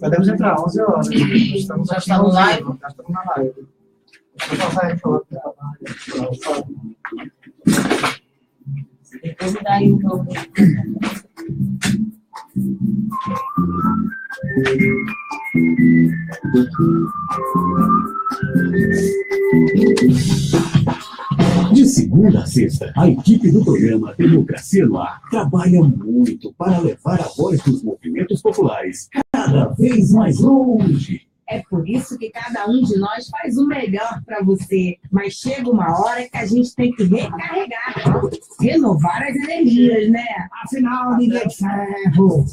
Podemos entrar 11 horas. Já estamos live? Já estamos na live. Tem que convidar aí o novo. De segunda a sexta, a equipe do programa Democracia no Ar trabalha muito para levar a voz dos movimentos populares cada vez mais longe. É por isso que cada um de nós faz o melhor para você. Mas chega uma hora que a gente tem que recarregar, renovar as energias, né? Afinal, ninguém é de ferro.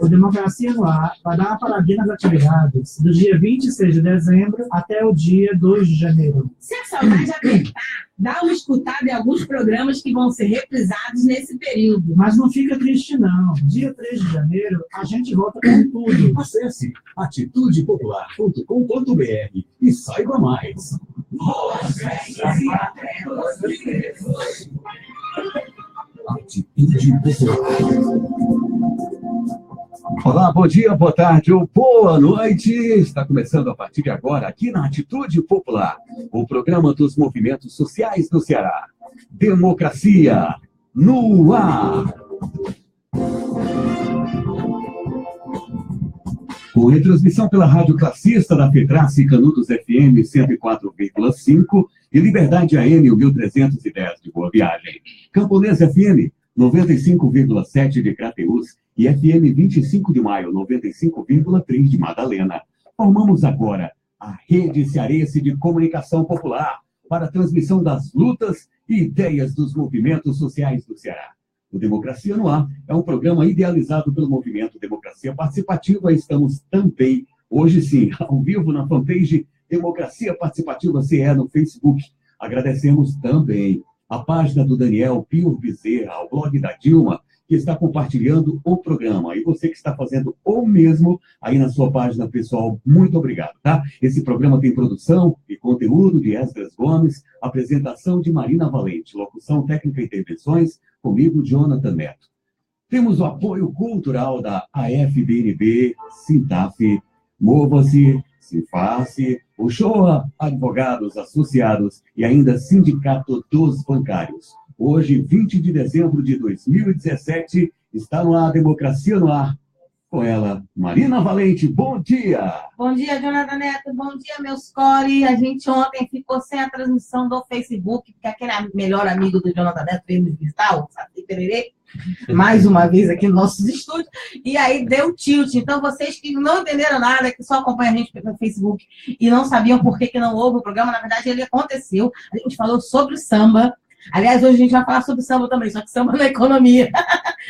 O Democracia no Ar vai dar uma paradinha nas atividades do dia 26 de dezembro até o dia 2 de janeiro. Se a saudade apertar, dá uma escutada em alguns programas que vão ser reprisados nesse período. Mas não fica triste, não. Dia 3 de janeiro, a gente volta com tudo. Acesse atitudepopular.com.br e saiba mais. Boas festas e até 2018. Atitude Popular. Olá, bom dia, boa tarde ou boa noite. Está começando a partir de agora aqui na Atitude Popular, o programa dos movimentos sociais do Ceará. Democracia no Ar. Com retransmissão pela Rádio Classista da FETRAC Canudos FM 104,5 e Liberdade AM 1310 de Boa Viagem. Camponesa FM 95,7 de Crateús e FM 25 de Maio 95,3 de Madalena. Formamos agora a Rede Cearense de Comunicação Popular para a transmissão das lutas e ideias dos movimentos sociais do Ceará. O Democracia no Ar é um programa idealizado pelo Movimento Democracia Participativa. Estamos também, hoje sim, ao vivo na fanpage Democracia Participativa CE no Facebook. Agradecemos também a página do Daniel Pio Bezerra, ao blog da Dilma, que está compartilhando o programa. E você que está fazendo o mesmo aí na sua página pessoal, muito obrigado, tá? Esse programa tem produção e conteúdo de Esdras Gomes, apresentação de Marina Valente, locução técnica e intervenções, comigo, Jonathan Neto. Temos o apoio cultural da AFBNB, Sintaf, Mova-se, Sinface, o Shoa, Advogados Associados e ainda Sindicato dos Bancários. Hoje, 20 de dezembro de 2017, está no ar Democracia no Ar. Com ela, Marina Valente. Bom dia! Bom dia, Jonathan Neto. Bom dia, meus core. A gente ontem ficou sem a transmissão do Facebook, porque aquele melhor amigo do Jonathan Neto veio nos visitar, o Saci Pererê, mais uma vez aqui nos nossos estúdios, e aí deu tilt. Então, vocês que não entenderam nada, que só acompanham a gente pelo Facebook e não sabiam por que não houve o programa, na verdade, ele aconteceu. A gente falou sobre o samba. Aliás, hoje a gente vai falar sobre samba também, só que samba na economia.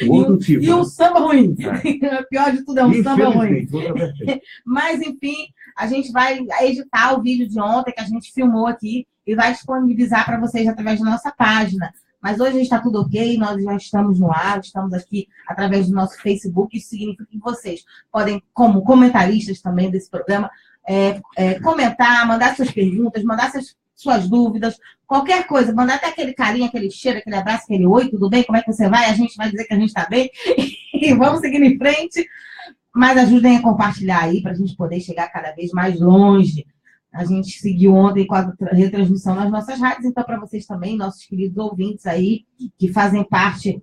E um samba ruim. É. O pior de tudo é um samba ruim. Mas, enfim, a gente vai editar o vídeo de ontem que a gente filmou aqui e vai disponibilizar para vocês através da nossa página. Mas hoje está tudo ok, nós já estamos no ar, estamos aqui através do nosso Facebook. Isso significa que vocês podem, como comentaristas também desse programa, comentar, mandar suas perguntas, mandar suas dúvidas, qualquer coisa, mandar até aquele carinho, aquele cheiro, aquele abraço, aquele oi, tudo bem? Como é que você vai? A gente vai dizer que a gente está bem e vamos seguindo em frente, mas ajudem a compartilhar aí para a gente poder chegar cada vez mais longe. A gente seguiu ontem com a retransmissão nas nossas rádios, então para vocês também, nossos queridos ouvintes aí, que fazem parte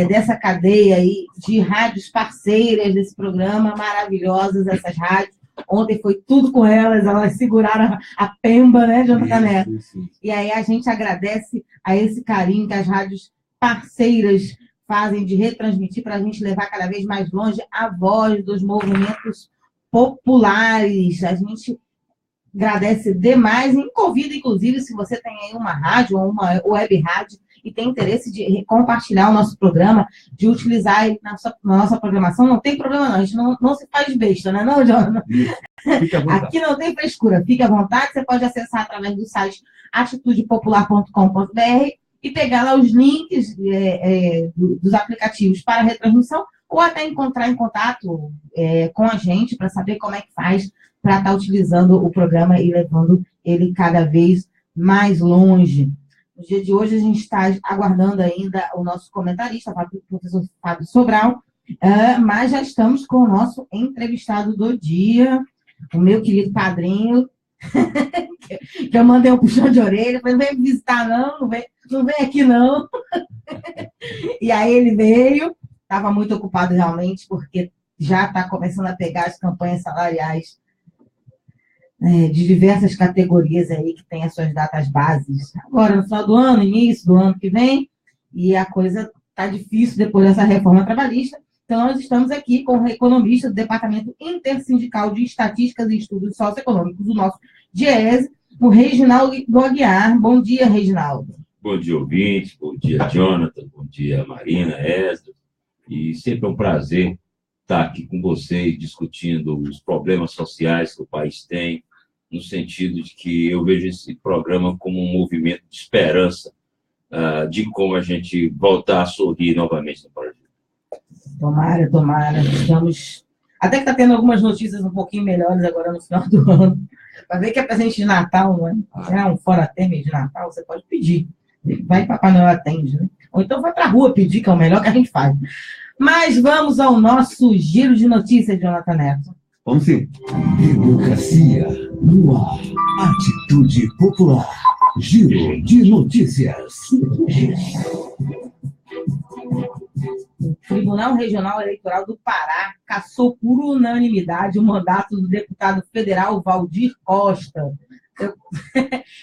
dessa cadeia aí de rádios parceiras desse programa, maravilhosas essas rádios. Ontem foi tudo com elas seguraram a pemba, né, Jonathan Neto? E aí a gente agradece a esse carinho que as rádios parceiras fazem de retransmitir para a gente levar cada vez mais longe a voz dos movimentos populares. A gente agradece demais e convida, inclusive, se você tem aí uma rádio ou uma web rádio e tem interesse de compartilhar o nosso programa, de utilizar ele na nossa programação, não tem problema não, a gente não se faz besta, né, não, Jonathan? Aqui não tem frescura, fique à vontade, você pode acessar através do site atitudepopular.com.br e pegar lá os links dos aplicativos para retransmissão, ou até entrar em contato com a gente para saber como é que faz para estar utilizando o programa e levando ele cada vez mais longe. No dia de hoje, a gente está aguardando ainda o nosso comentarista, o professor Fábio Sobral, Mas já estamos com o nosso entrevistado do dia, o meu querido padrinho, que eu mandei um puxão de orelha, falei, não vem me visitar não vem aqui não. E aí ele veio, estava muito ocupado realmente, porque já está começando a pegar as campanhas salariais de diversas categorias aí, que tem as suas datas bases. Agora, no final do ano, início do ano que vem, e a coisa está difícil depois dessa reforma trabalhista. Então, nós estamos aqui com o economista do Departamento Intersindical de Estatísticas e Estudos Socioeconômicos do nosso DIEESE, o Reginaldo Aguiar. Bom dia, Reginaldo. Bom dia, ouvintes. Bom dia, Jonathan. Bom dia, Marina, Esdras. E sempre é um prazer estar aqui com vocês, discutindo os problemas sociais que o país tem, no sentido de que eu vejo esse programa como um movimento de esperança de como a gente voltar a sorrir novamente no Brasil. Tomara. Estamos... Até que está tendo algumas notícias um pouquinho melhores agora no final do ano. Para ver que é presente de Natal, né? Um fora-temer de Natal, você pode pedir. Vai para Papai Noel atende, né? Ou então vai para a rua pedir, que é o melhor que a gente faz. Mas vamos ao nosso giro de notícias, Jonathan Neto. Vamos sim. Democracia no ar. Atitude popular. Giro de notícias. O Tribunal Regional Eleitoral do Pará cassou por unanimidade o mandato do deputado federal Valdir Costa.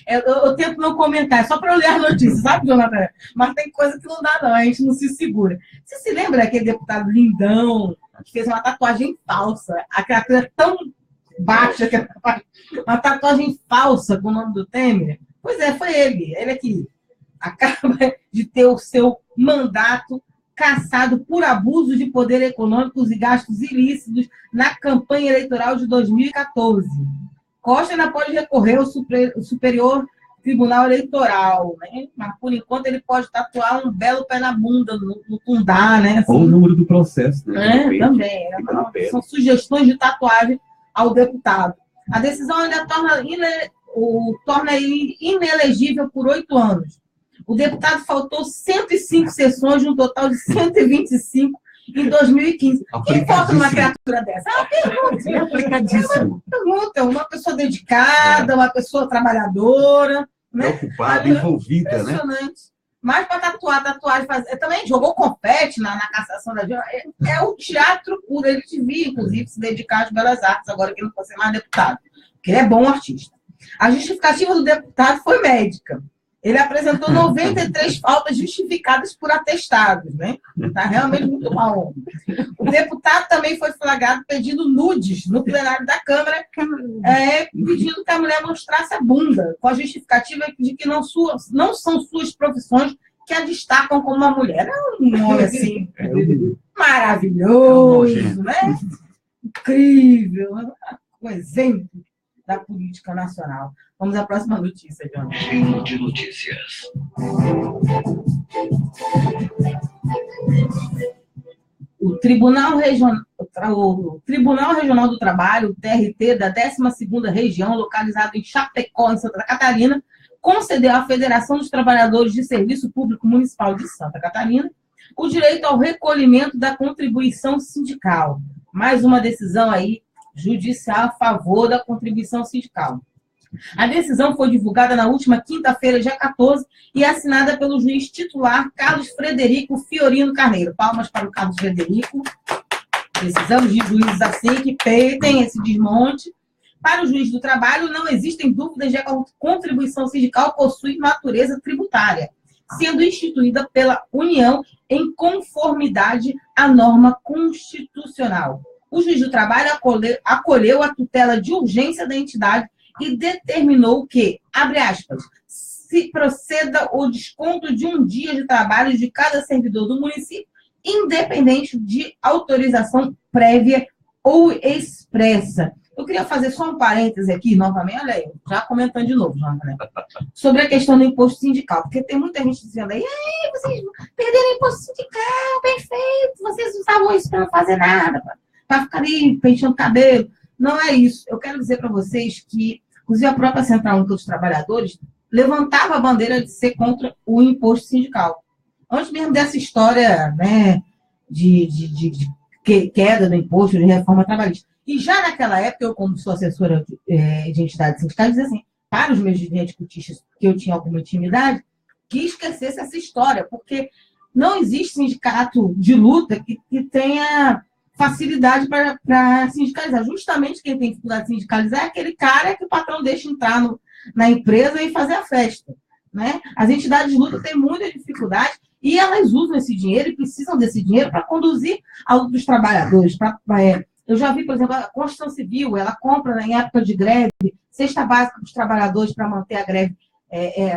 Eu tento não comentar, só para eu ler as notícias, sabe, Jonathan? Mas tem coisa que não dá, não, a gente não se segura. Você se lembra daquele deputado lindão que fez uma tatuagem falsa? A criatura tão baixa, uma tatuagem falsa com o nome do Temer? Pois é, foi ele. Ele é que acaba de ter o seu mandato cassado por abuso de poder econômico e gastos ilícitos na campanha eleitoral de 2014. Costa ainda pode recorrer ao Superior Tribunal Eleitoral, né? Mas, por enquanto, ele pode tatuar um belo pé na bunda, no tundá, né? Assim, ou o número do processo, né? Também. São sugestões de tatuagem ao deputado. A decisão ainda torna ele inelegível por 8 anos. O deputado faltou 105 sessões, de um total de 125 em 2015. Quem vota numa criatura dessa? É uma pergunta. É aplicadíssimo. É uma pessoa dedicada, uma pessoa trabalhadora, né? Preocupada, envolvida, né? Impressionante. Mas para tatuagem, também jogou confete na cassação da Dilma. É o teatro puro. Ele devia, inclusive, se dedicar às belas artes, agora que ele não fosse mais deputado. Porque ele é bom artista. A justificativa do deputado foi médica. Ele apresentou 93 faltas justificadas por atestados, né? Está realmente muito mal. O deputado também foi flagrado pedindo nudes no plenário da Câmara, pedindo que a mulher mostrasse a bunda, com a justificativa de que não são suas profissões que a destacam como uma mulher. É um homem assim, maravilhoso, né? Incrível, um exemplo da política nacional. Vamos à próxima notícia, John. Giro de notícias. O Tribunal Regional do Trabalho, o TRT, da 12ª Região, localizado em Chapecó, em Santa Catarina, concedeu à Federação dos Trabalhadores de Serviço Público Municipal de Santa Catarina o direito ao recolhimento da contribuição sindical. Mais uma decisão aí judicial a favor da contribuição sindical. A decisão foi divulgada na última quinta-feira, dia 14, e assinada pelo juiz titular Carlos Frederico Fiorino Carneiro. Palmas para o Carlos Frederico. Precisamos de juízes assim, que peitem esse desmonte. Para o juiz do trabalho, não existem dúvidas de que a contribuição sindical possui natureza tributária, sendo instituída pela União em conformidade à norma constitucional. O juiz do trabalho acolheu a tutela de urgência da entidade e determinou que, abre aspas, se proceda o desconto de um dia de trabalho de cada servidor do município, independente de autorização prévia ou expressa. Eu queria fazer só um parêntese aqui, novamente, olha aí, já comentando de novo, né? Sobre a questão do imposto sindical, porque tem muita gente dizendo aí, vocês perderam o imposto sindical, perfeito, vocês usavam isso para não fazer nada, para ficar ali penteando o cabelo. Não é isso. Eu quero dizer para vocês que, inclusive, a própria Central Única dos Trabalhadores levantava a bandeira de ser contra o imposto sindical. Antes mesmo dessa história, né, queda do imposto, de reforma trabalhista. E já naquela época, eu, como sou assessora de entidade sindical, dizia assim, para os meus dirigentes cotistas, que eu tinha alguma intimidade, que esquecesse essa história, porque não existe sindicato de luta que tenha facilidade para sindicalizar. Justamente quem tem dificuldade de sindicalizar é aquele cara que o patrão deixa entrar na empresa e fazer a festa. Né? As entidades de luta têm muita dificuldade e elas usam esse dinheiro e precisam desse dinheiro para conduzir a luta dos trabalhadores. Eu já vi, por exemplo, a Construção Civil, ela compra, em época de greve, cesta básica dos trabalhadores para manter a greve,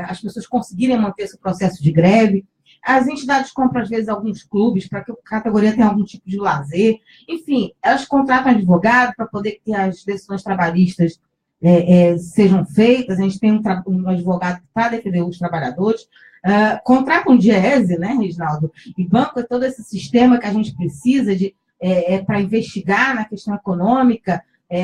as pessoas conseguirem manter esse processo de greve. As entidades compram, às vezes, alguns clubes para que a categoria tenha algum tipo de lazer. Enfim, elas contratam advogado para poder que as decisões trabalhistas sejam feitas. A gente tem um advogado para defender os trabalhadores. Contratam o DIEESE, né, Reginaldo? E banca todo esse sistema que a gente precisa para investigar na questão econômica,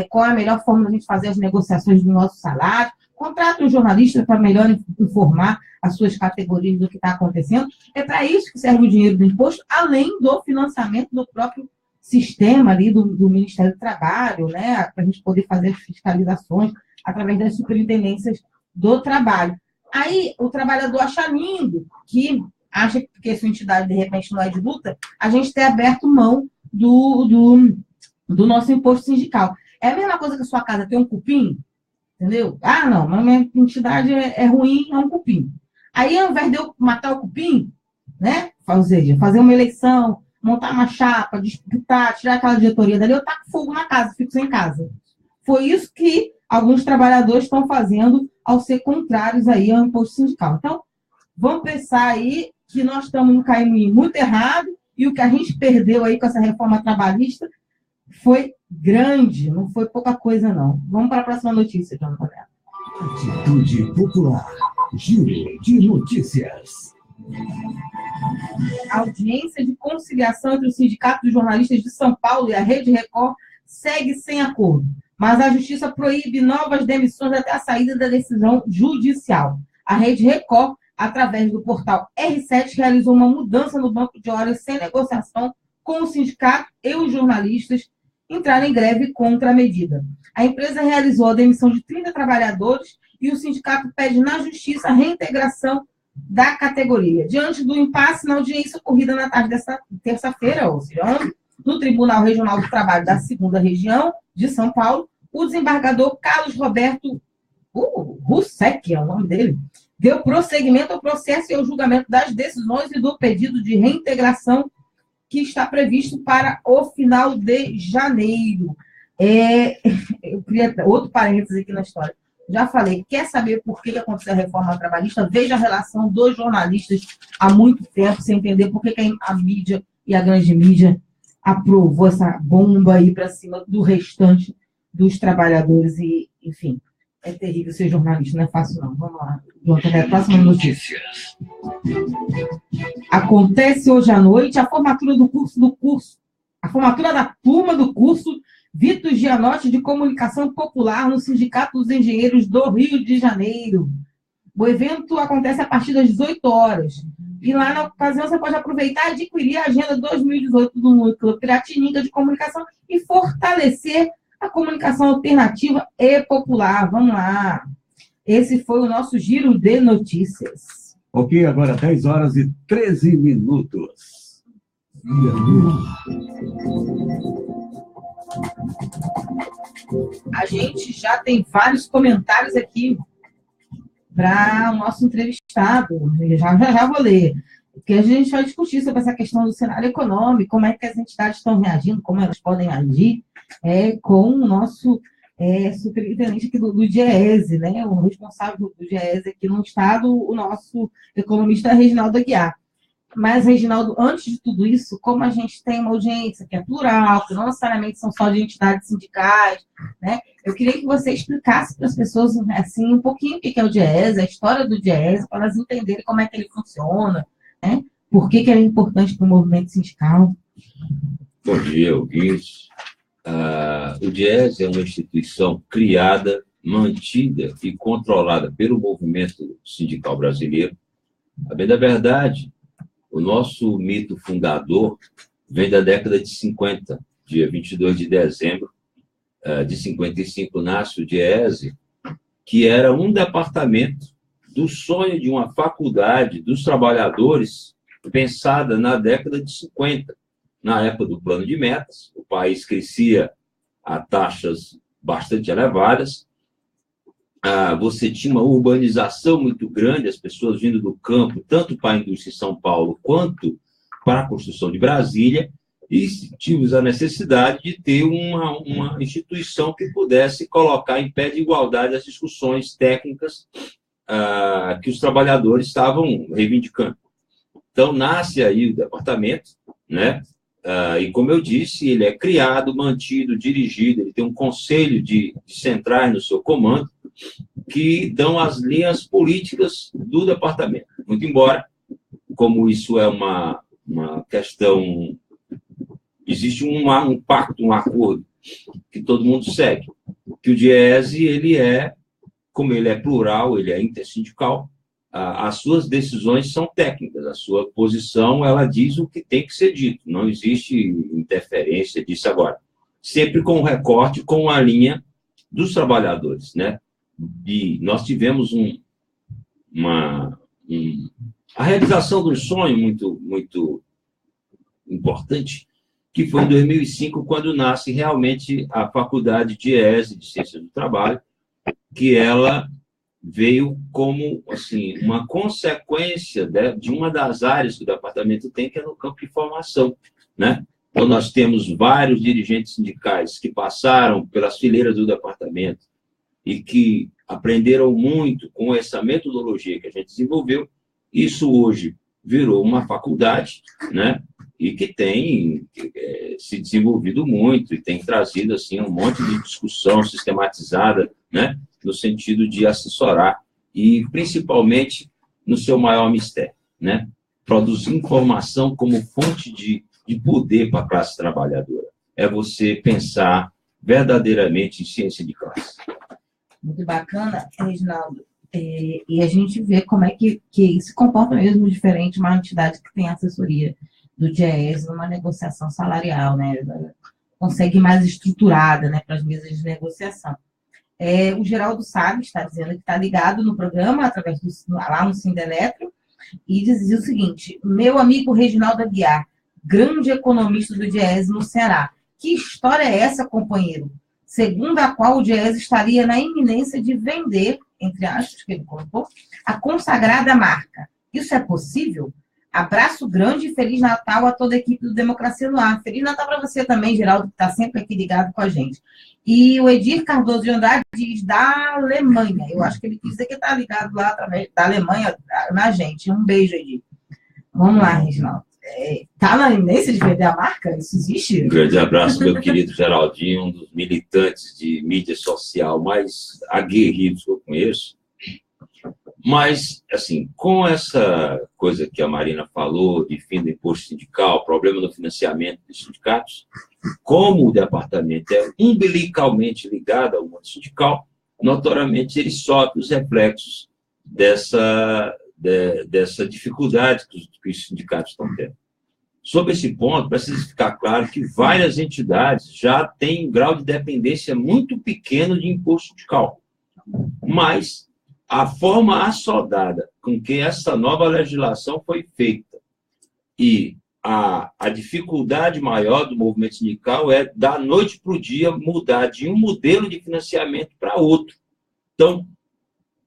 qual é a melhor forma de a gente fazer as negociações do nosso salário. Contrata um jornalista para melhor informar as suas categorias do que está acontecendo. É para isso que serve o dinheiro do imposto, além do financiamento do próprio sistema ali do Ministério do Trabalho, né, para a gente poder fazer fiscalizações através das superintendências do trabalho. Aí o trabalhador acha lindo, que acha que sua entidade, de repente, não é de luta, a gente ter aberto mão do nosso imposto sindical. É a mesma coisa que a sua casa tem um cupim, entendeu? Ah, não, mas minha entidade é ruim, é um cupim. Aí, ao invés de eu matar o cupim, né, fazer uma eleição, montar uma chapa, disputar, tirar aquela diretoria dali, eu taco fogo na casa, fico sem casa. Foi isso que alguns trabalhadores estão fazendo ao ser contrários aí ao imposto sindical. Então, vamos pensar aí que nós estamos no caminho muito errado e o que a gente perdeu aí com essa reforma trabalhista foi grande, não foi pouca coisa, não. Vamos para a próxima notícia, João Roberto. Atitude Popular. Giro de notícias. A audiência de conciliação entre o Sindicato dos Jornalistas de São Paulo e a Rede Record segue sem acordo, mas a Justiça proíbe novas demissões até a saída da decisão judicial. A Rede Record, através do portal R7, realizou uma mudança no banco de horas sem negociação com o sindicato e os jornalistas entraram em greve contra a medida. A empresa realizou a demissão de 30 trabalhadores e o sindicato pede na Justiça a reintegração da categoria. Diante do impasse na audiência ocorrida na tarde desta terça-feira, ou seja, no Tribunal Regional do Trabalho da 2ª Região de São Paulo, o desembargador Carlos Roberto Russek, é o nome dele, deu prosseguimento ao processo e ao julgamento das decisões e do pedido de reintegração que está previsto para o final de janeiro. Eu queria outro parênteses aqui na história. Já falei, quer saber por que aconteceu a reforma trabalhista? Veja a relação dos jornalistas há muito tempo, sem entender por que a mídia e a grande mídia aprovou essa bomba aí para cima do restante dos trabalhadores. E, enfim, é terrível ser jornalista, não é fácil não. Vamos lá, João, próxima notícia. Acontece hoje à noite a formatura a formatura da turma do curso Vitor Gianotti de Comunicação Popular no Sindicato dos Engenheiros do Rio de Janeiro. O evento acontece a partir das 18 horas. E lá na ocasião você pode aproveitar e adquirir a Agenda 2018 do Núcleo Piratininga de Comunicação e fortalecer a comunicação alternativa e popular. Vamos lá. Esse foi o nosso giro de notícias. Ok, agora 10 horas e 13 minutos. A gente já tem vários comentários aqui para o nosso entrevistado. Já vou ler. Porque a gente vai discutir sobre essa questão do cenário econômico, como é que as entidades estão reagindo, como elas podem agir com o nosso superintendente aqui do DIEESE, né? O responsável do DIEESE aqui no estado, o nosso economista Reginaldo Aguiar. Mas, Reginaldo, antes de tudo isso, como a gente tem uma audiência que é plural, que não necessariamente são só de entidades sindicais, né? Eu queria que você explicasse para as pessoas assim, um pouquinho o que é o DIEESE, a história do DIEESE, para elas entenderem como é que ele funciona, né? Por que ele é importante para o movimento sindical. Bom dia, ouvintes. O DIEESE é uma instituição criada, mantida e controlada pelo movimento sindical brasileiro. A bem da verdade, o nosso mito fundador vem da década de 50, dia 22 de dezembro de 55, nasce o DIEESE, que era um departamento do sonho de uma faculdade dos trabalhadores pensada na década de 50. Na época do plano de metas, o país crescia a taxas bastante elevadas, você tinha uma urbanização muito grande, as pessoas vindo do campo, tanto para a indústria em São Paulo, quanto para a construção de Brasília, e tínhamos a necessidade de ter uma instituição que pudesse colocar em pé de igualdade as discussões técnicas que os trabalhadores estavam reivindicando. Então, nasce aí o departamento, né? E, como eu disse, ele é criado, mantido, dirigido, ele tem um conselho de centrais no seu comando, que dão as linhas políticas do departamento. Muito embora, como isso é uma questão, existe um pacto, um acordo que todo mundo segue, que o DIEESE, como ele é plural, ele é intersindical, as suas decisões são técnicas, a sua posição, ela diz o que tem que ser dito, não existe interferência disso agora. Sempre com recorte, com a linha dos trabalhadores, né? E nós tivemos a realização de um sonho muito importante, que foi em 2005, quando nasce realmente a Faculdade DIEESE de Ciências do Trabalho, que ela veio como assim, uma consequência de uma das áreas que o departamento tem, que é no campo de formação, né? Então, nós temos vários dirigentes sindicais que passaram pelas fileiras do departamento e que aprenderam muito com essa metodologia que a gente desenvolveu. Isso hoje virou uma faculdade, né? E que tem se desenvolvido muito e tem trazido assim, um monte de discussão sistematizada, né? No sentido de assessorar e, principalmente, no seu maior mistério, né? Produzir informação como fonte de poder para a classe trabalhadora. É você pensar verdadeiramente em ciência de classe. Muito bacana, Reginaldo. E a gente vê como é que se comporta mesmo diferente uma entidade que tem assessoria do DIEESE numa negociação salarial, né? Consegue mais estruturada, né, para as mesas de negociação. O Geraldo sabe, está dizendo que está ligado no programa, através lá no Sindeletro, e dizia o seguinte: meu amigo Reginaldo Aguiar, grande economista do DIEESE no Ceará, que história é essa, companheiro? Segundo a qual o DIEESE estaria na iminência de vender, entre aspas, que ele colocou, a consagrada marca. Isso é possível? Abraço grande e Feliz Natal a toda a equipe do Democracia no Ar. Feliz Natal para você também, Geraldo, que está sempre aqui ligado com a gente. E o Edir Cardoso de Andrade diz da Alemanha. Eu acho que ele quis dizer que está ligado lá através da Alemanha na gente. Um beijo, Edir. Vamos lá, Reginaldo. Está na iminência de vender a marca? Isso existe? Um grande abraço, meu querido Geraldinho, um dos militantes de mídia social mais aguerridos que eu conheço. Mas, assim, com essa coisa que a Marina falou, de fim do imposto sindical, problema no financiamento dos sindicatos, como o departamento é umbilicalmente ligado ao mundo sindical, notoriamente ele sofre os reflexos dessa dificuldade que os sindicatos estão tendo. Sobre esse ponto, precisa ficar claro que várias entidades já têm um grau de dependência muito pequeno de imposto sindical, mas a forma assodada com que essa nova legislação foi feita e a dificuldade maior do movimento sindical é, da noite para o dia, mudar de um modelo de financiamento para outro. Então,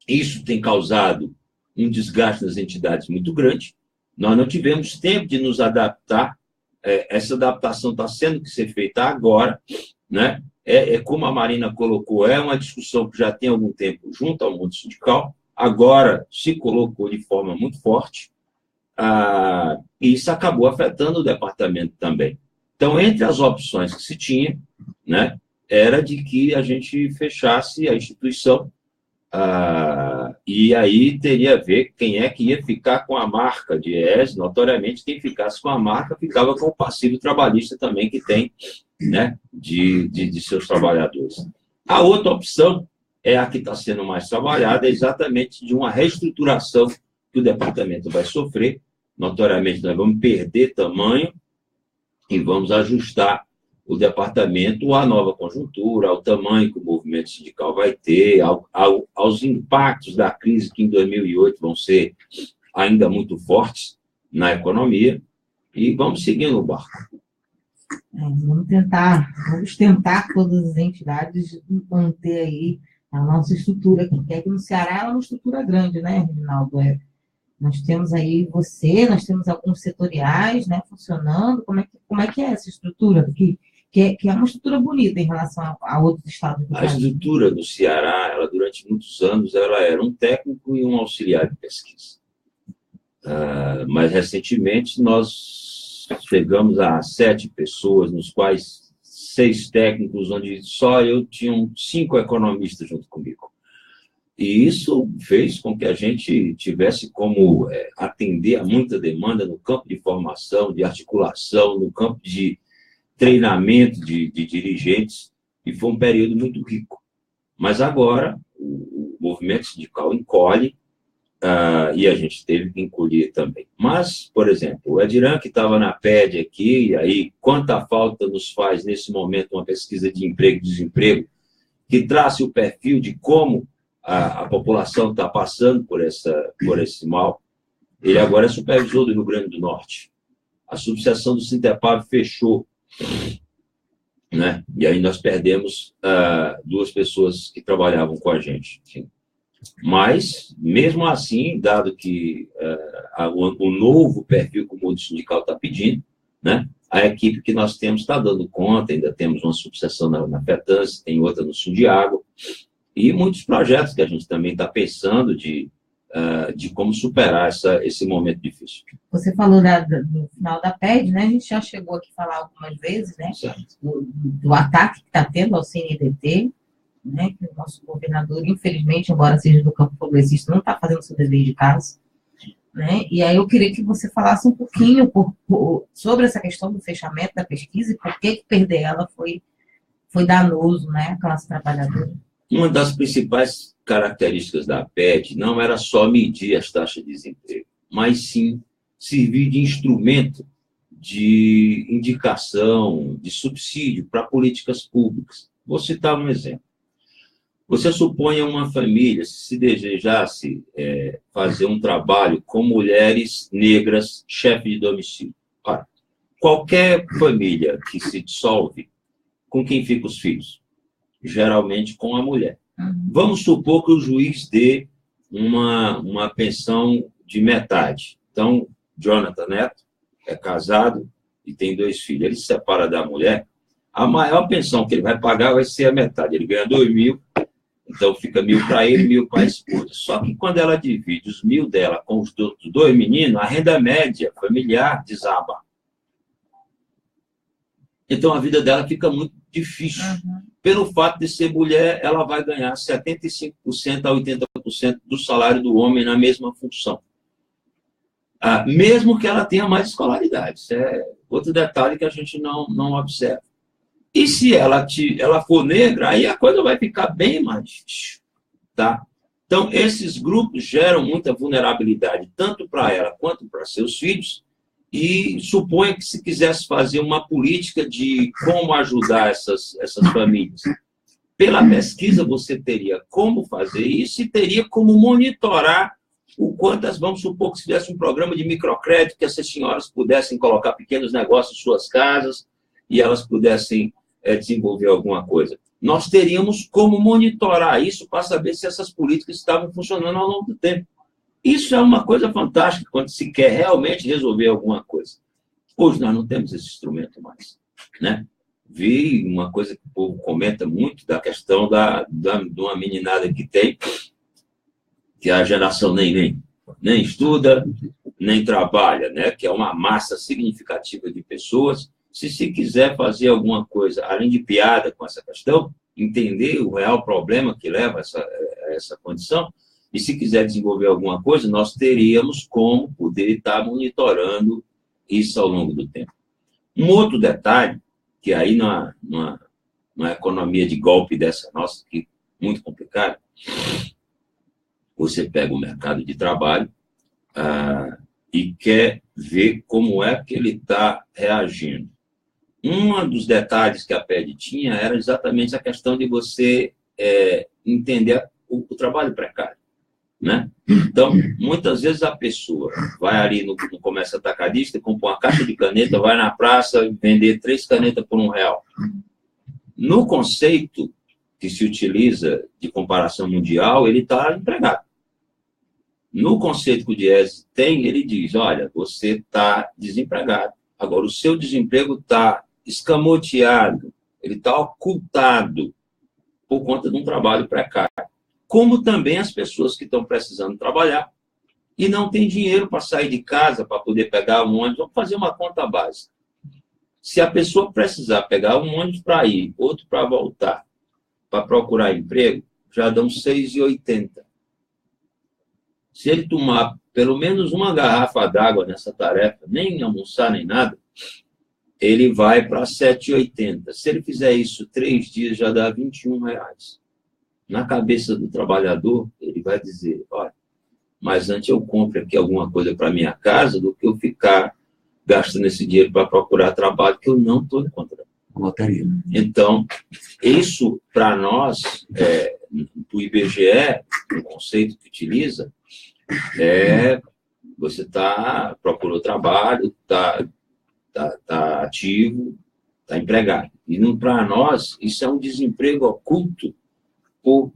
isso tem causado um desgaste nas entidades muito grande. Nós não tivemos tempo de nos adaptar. Essa adaptação está sendo que ser feita agora, né? Como a Marina colocou, é uma discussão que já tem algum tempo junto ao mundo sindical, agora se colocou de forma muito forte, e isso acabou afetando o departamento também. Então, entre as opções que se tinha, né, era de que a gente fechasse a instituição, e aí teria a ver quem é que ia ficar com a marca de DIEESE. Notoriamente, quem ficasse com a marca ficava com o passivo trabalhista também que tem, né, de seus trabalhadores. A outra opção é a que está sendo mais trabalhada, é exatamente de uma reestruturação que o departamento vai sofrer. Notoriamente, nós vamos perder tamanho e vamos ajustar o departamento à nova conjuntura, ao tamanho que o movimento sindical vai ter, aos impactos da crise que em 2008 vão ser ainda muito fortes na economia, e vamos seguindo o barco. Vamos tentar todas as entidades manter aí a nossa estrutura aqui, que aqui no Ceará ela é uma estrutura grande, né, Reginaldo? Nós temos aí nós temos alguns setoriais, né, funcionando. Como é que é essa estrutura aqui? Que é uma estrutura bonita em relação a outros estados do país. A estrutura do Ceará, ela durante muitos anos, ela era um técnico e um auxiliar de pesquisa. Mas recentemente nós chegamos a 7 pessoas, nos quais 6 técnicos, onde só eu tinha 5 economistas junto comigo. E isso fez com que a gente tivesse como atender a muita demanda no campo de formação, de articulação, no campo de treinamento de dirigentes, e foi um período muito rico. Mas agora o movimento sindical encolhe, e a gente teve que encolher também. Mas, por exemplo, o Ediran, que estava na PED aqui, e aí quanta falta nos faz nesse momento uma pesquisa de emprego e desemprego, que trace o perfil de como a população está passando por esse mal. Ele agora é supervisor do Rio Grande do Norte. A subseção do Sintepab fechou, né? E aí nós perdemos 2 pessoas que trabalhavam com a gente. Enfim. Mas, mesmo assim, dado que o novo perfil que o mundo sindical está pedindo, né? A equipe que nós temos está dando conta, ainda temos uma subseção na FETANS, tem outra no Sundiago, e muitos projetos que a gente também está pensando de como superar esse momento difícil. Você falou do final da PED, né? A gente já chegou aqui a falar algumas vezes, né? Do ataque que está tendo ao CNDT, né? Que o nosso governador, infelizmente, embora seja do campo progressista, não está fazendo seu dever de casa, né? E aí eu queria que você falasse um pouquinho sobre essa questão do fechamento da pesquisa e por que perder ela foi danoso, né? A classe trabalhadora. Uma das principais características da PED não era só medir as taxas de desemprego, mas sim servir de instrumento de indicação, de subsídio para políticas públicas. Vou citar um exemplo. Você suponha uma família, se desejasse fazer um trabalho com mulheres negras, chefe de domicílio. Ora, qualquer família que se dissolve, com quem ficam os filhos? Geralmente com a mulher. Vamos supor que o juiz dê uma pensão de metade. Então, Jonathan Neto é casado e tem 2 filhos. Ele se separa da mulher, a maior pensão que ele vai pagar vai ser a metade. Ele ganha 2.000, então fica 1.000 para ele, 1.000 para a esposa. Só que quando ela divide os 1.000 dela com os 2 meninos, a renda média familiar desaba. Então, a vida dela fica muito difícil. Pelo fato de ser mulher, ela vai ganhar 75% a 80% do salário do homem na mesma função. Mesmo que ela tenha mais escolaridade. Isso é outro detalhe que a gente não observa. E se ela for negra, aí a coisa vai ficar bem mais difícil. Tá? Então, esses grupos geram muita vulnerabilidade, tanto para ela quanto para seus filhos. E suponha que se quisesse fazer uma política de como ajudar essas famílias. Pela pesquisa, você teria como fazer isso e teria como monitorar o quanto, vamos supor que se tivesse um programa de microcrédito, que essas senhoras pudessem colocar pequenos negócios em suas casas e elas pudessem desenvolver alguma coisa. Nós teríamos como monitorar isso para saber se essas políticas estavam funcionando ao longo do tempo. Isso é uma coisa fantástica quando se quer realmente resolver alguma coisa. Hoje nós não temos esse instrumento mais, né? Vi uma coisa que o povo comenta muito da questão de uma meninada que tem, que a geração nem estuda, nem trabalha, né? Que é uma massa significativa de pessoas. Se quiser fazer alguma coisa, além de piada com essa questão, entender o real problema que leva a essa condição, e se quiser desenvolver alguma coisa, nós teríamos como poder estar monitorando isso ao longo do tempo. Um outro detalhe, que aí numa economia de golpe dessa nossa, que é muito complicada, você pega o mercado de trabalho e quer ver como é que ele está reagindo. Um dos detalhes que a PED tinha era exatamente a questão de você entender o trabalho precário, né? Então, muitas vezes a pessoa vai ali no comércio atacadista, compra uma caixa de caneta, vai na praça vender 3 canetas por R$1. No conceito que se utiliza de comparação mundial, ele está empregado. No conceito que o Diese tem, ele diz, olha, você está desempregado. Agora, o seu desemprego está escamoteado, ele está ocultado por conta de um trabalho precário. Como também as pessoas que estão precisando trabalhar e não têm dinheiro para sair de casa, para poder pegar um ônibus. Vamos fazer uma conta básica. Se a pessoa precisar pegar um ônibus para ir, outro para voltar, para procurar emprego, já dão R$6,80. Se ele tomar pelo menos uma garrafa d'água nessa tarefa, nem almoçar nem nada, ele vai para R$7,80. Se ele fizer isso 3 dias, já dá R$21. Na cabeça do trabalhador, ele vai dizer, olha, mas antes eu compro aqui alguma coisa para minha casa do que eu ficar gastando esse dinheiro para procurar trabalho que eu não estou encontrando. Loteria. Então, isso para nós, do IBGE, o conceito que utiliza, você procurou trabalho, está ativo, está empregado. E para nós, isso é um desemprego oculto por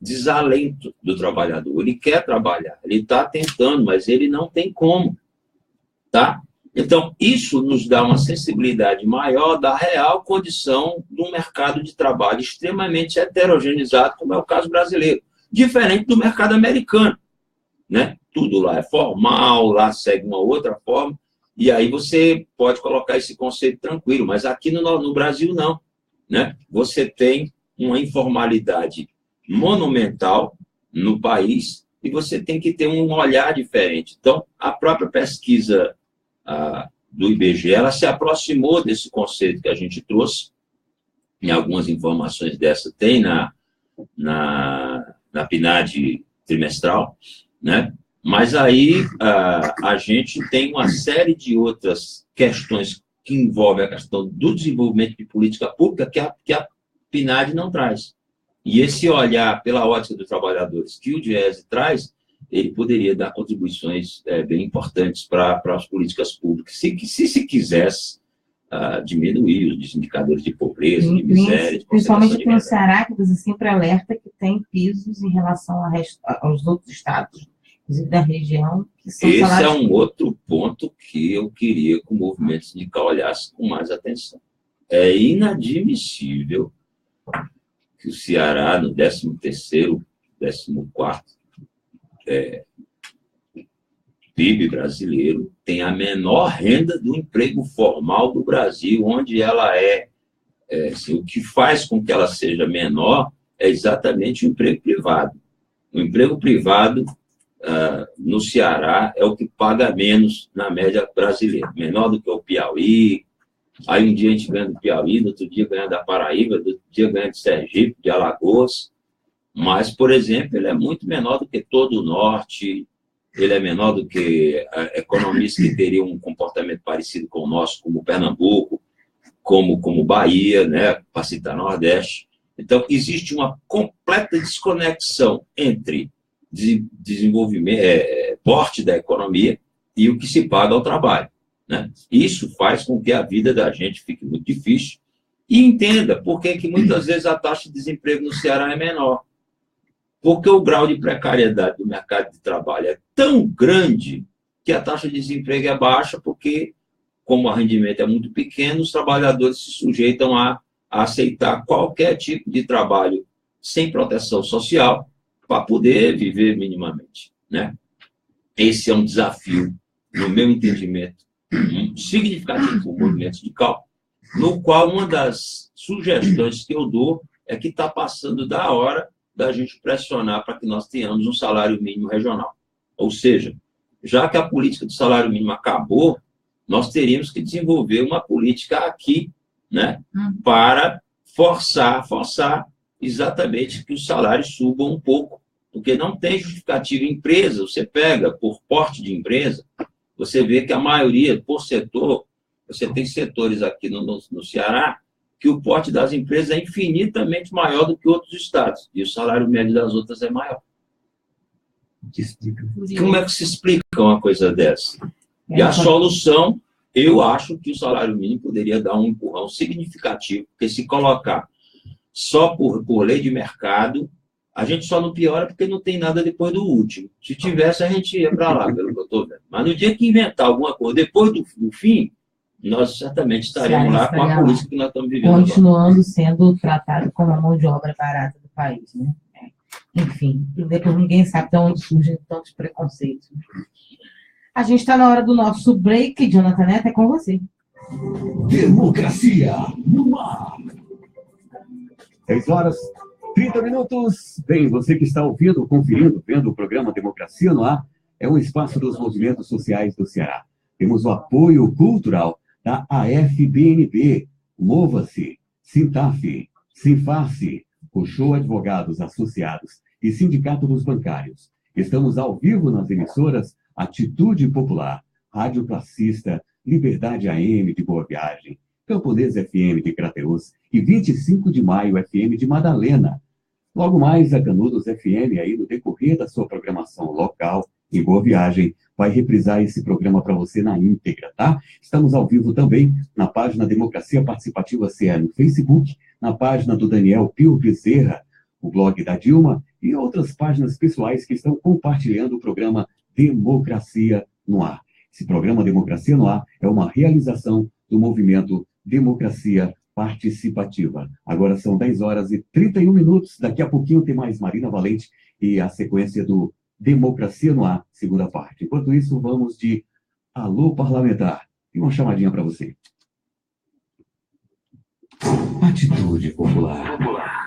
desalento do trabalhador. Ele quer trabalhar, ele está tentando, mas ele não tem como. Tá? Então, isso nos dá uma sensibilidade maior da real condição do mercado de trabalho extremamente heterogeneizado, como é o caso brasileiro, diferente do mercado americano, né? Tudo lá é formal, lá segue uma outra forma, e aí você pode colocar esse conceito tranquilo, mas aqui no Brasil não, né? Você tem uma informalidade monumental no país e você tem que ter um olhar diferente. Então, a própria pesquisa do IBGE, ela se aproximou desse conceito que a gente trouxe, em algumas informações dessa tem na PNAD trimestral, né? Mas aí a gente tem uma série de outras questões que envolvem a questão do desenvolvimento de política pública que a PNAD não traz. E esse olhar pela ótica dos trabalhadores que o Diese traz, ele poderia dar contribuições bem importantes para as políticas públicas, se quisesse diminuir os indicadores de pobreza, de miséria, de principalmente aqui no renda. Ceará, que você sempre alerta que tem pisos em relação aos outros estados, inclusive da região, que são Esse salários é um outro ponto que eu queria que o movimento sindical olhasse com mais atenção. É inadmissível que o Ceará, no 13º, 14º PIB brasileiro, tem a menor renda do emprego formal do Brasil, onde ela assim, o que faz com que ela seja menor é exatamente o emprego privado. O emprego privado, no Ceará, é o que paga menos na média brasileira, menor do que o Piauí. Aí um dia a gente ganha do Piauí, no outro dia ganha da Paraíba, no outro dia ganha de Sergipe, de Alagoas. Mas, por exemplo, ele é muito menor do que todo o Norte, ele é menor do que economistas que teriam um comportamento parecido com o nosso, como Pernambuco, como Bahia, né, para citar Nordeste. Então, existe uma completa desconexão entre desenvolvimento, porte da economia e o que se paga ao trabalho, né? Isso faz com que a vida da gente fique muito difícil. E entenda por que muitas vezes a taxa de desemprego no Ceará é menor. Porque o grau de precariedade do mercado de trabalho é tão grande que a taxa de desemprego é baixa, porque, como o rendimento é muito pequeno, os trabalhadores se sujeitam a aceitar qualquer tipo de trabalho sem proteção social para poder viver minimamente, né? Esse é um desafio, no meu entendimento, significativo para o movimento sindical, no qual uma das sugestões que eu dou é que está passando da hora da gente pressionar para que nós tenhamos um salário mínimo regional. Ou seja, já que a política do salário mínimo acabou, nós teríamos que desenvolver uma política aqui, né, para forçar exatamente que os salários subam um pouco, porque não tem justificativa. Empresa, você pega por porte de empresa, você vê que a maioria, por setor, Você tem setores aqui no Ceará que o porte das empresas é infinitamente maior do que outros estados, e o salário médio das outras é maior. Como é que se explica uma coisa dessa? E a solução, eu acho que o salário mínimo poderia dar um empurrão significativo, porque se colocar só por lei de mercado, a gente só não piora porque não tem nada depois do último. Se tivesse, a gente ia para lá, pelo que eu estou vendo. Mas no dia que inventar alguma coisa depois do fim, nós certamente estaremos lá com a política que nós estamos vivendo. Continuando agora. Sendo tratado como a mão de obra barata do país, né? Enfim, depois ninguém sabe de onde surgem tantos preconceitos. A gente está na hora do nosso break. Jonathan Neto, é com você. Democracia no ar. 6h30. Bem, você que está ouvindo, conferindo, vendo o programa Democracia no Ar, é um espaço dos movimentos sociais do Ceará. Temos o apoio cultural da AFBNB, Mova-se, Sintaf, Sinfarce, Show Advogados Associados e Sindicato dos Bancários. Estamos ao vivo nas emissoras Atitude Popular, Rádio Classista, Liberdade AM de Boa Viagem, Camponês FM de Crateús e 25 de Maio FM de Madalena. Logo mais, a Canudos FM, aí no decorrer da sua programação local, em Boa Viagem, vai reprisar esse programa para você na íntegra, tá? Estamos ao vivo também na página Democracia Participativa CE no Facebook, na página do Daniel Pio Bezerra, o blog da Dilma e outras páginas pessoais que estão compartilhando o programa Democracia no Ar. Esse programa Democracia no Ar é uma realização do movimento Democracia Participativa. Agora são 10h31. Daqui a pouquinho tem mais Marina Valente e a sequência do Democracia no Ar, segunda parte. Enquanto isso, vamos de Alô Parlamentar. E uma chamadinha para você. Atitude Popular.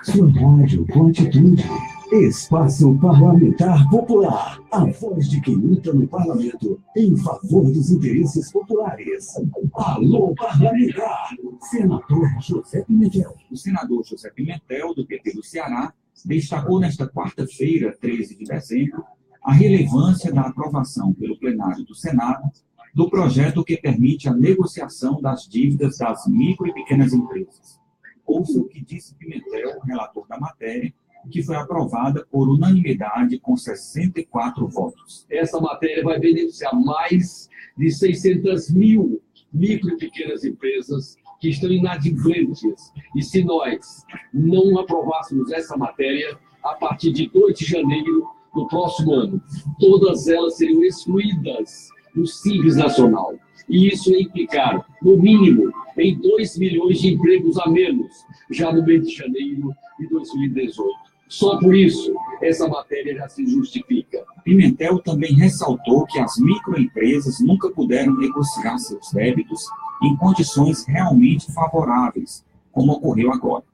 Sua rádio com atitude. Espaço Parlamentar Popular. A voz de quem luta no parlamento em favor dos interesses populares. Alô Parlamentar. Senador José Pimentel. O senador José Pimentel, do PT do Ceará, destacou nesta quarta-feira, 13 de dezembro, a relevância da aprovação pelo plenário do Senado do projeto que permite a negociação das dívidas das micro e pequenas empresas. Ouça o que disse Pimentel, relator da matéria, que foi aprovada por unanimidade com 64 votos. Essa matéria vai beneficiar mais de 600 mil micro e pequenas empresas que estão inadimplentes. E se nós não aprovássemos essa matéria, a partir de 2 de janeiro do próximo ano, todas elas seriam excluídas do Simples Nacional. E isso ia implicar, no mínimo, em 2 milhões de empregos a menos, já no mês de janeiro de 2018. Só por isso, essa matéria já se justifica. Pimentel também ressaltou que as microempresas nunca puderam negociar seus débitos em condições realmente favoráveis, como ocorreu agora.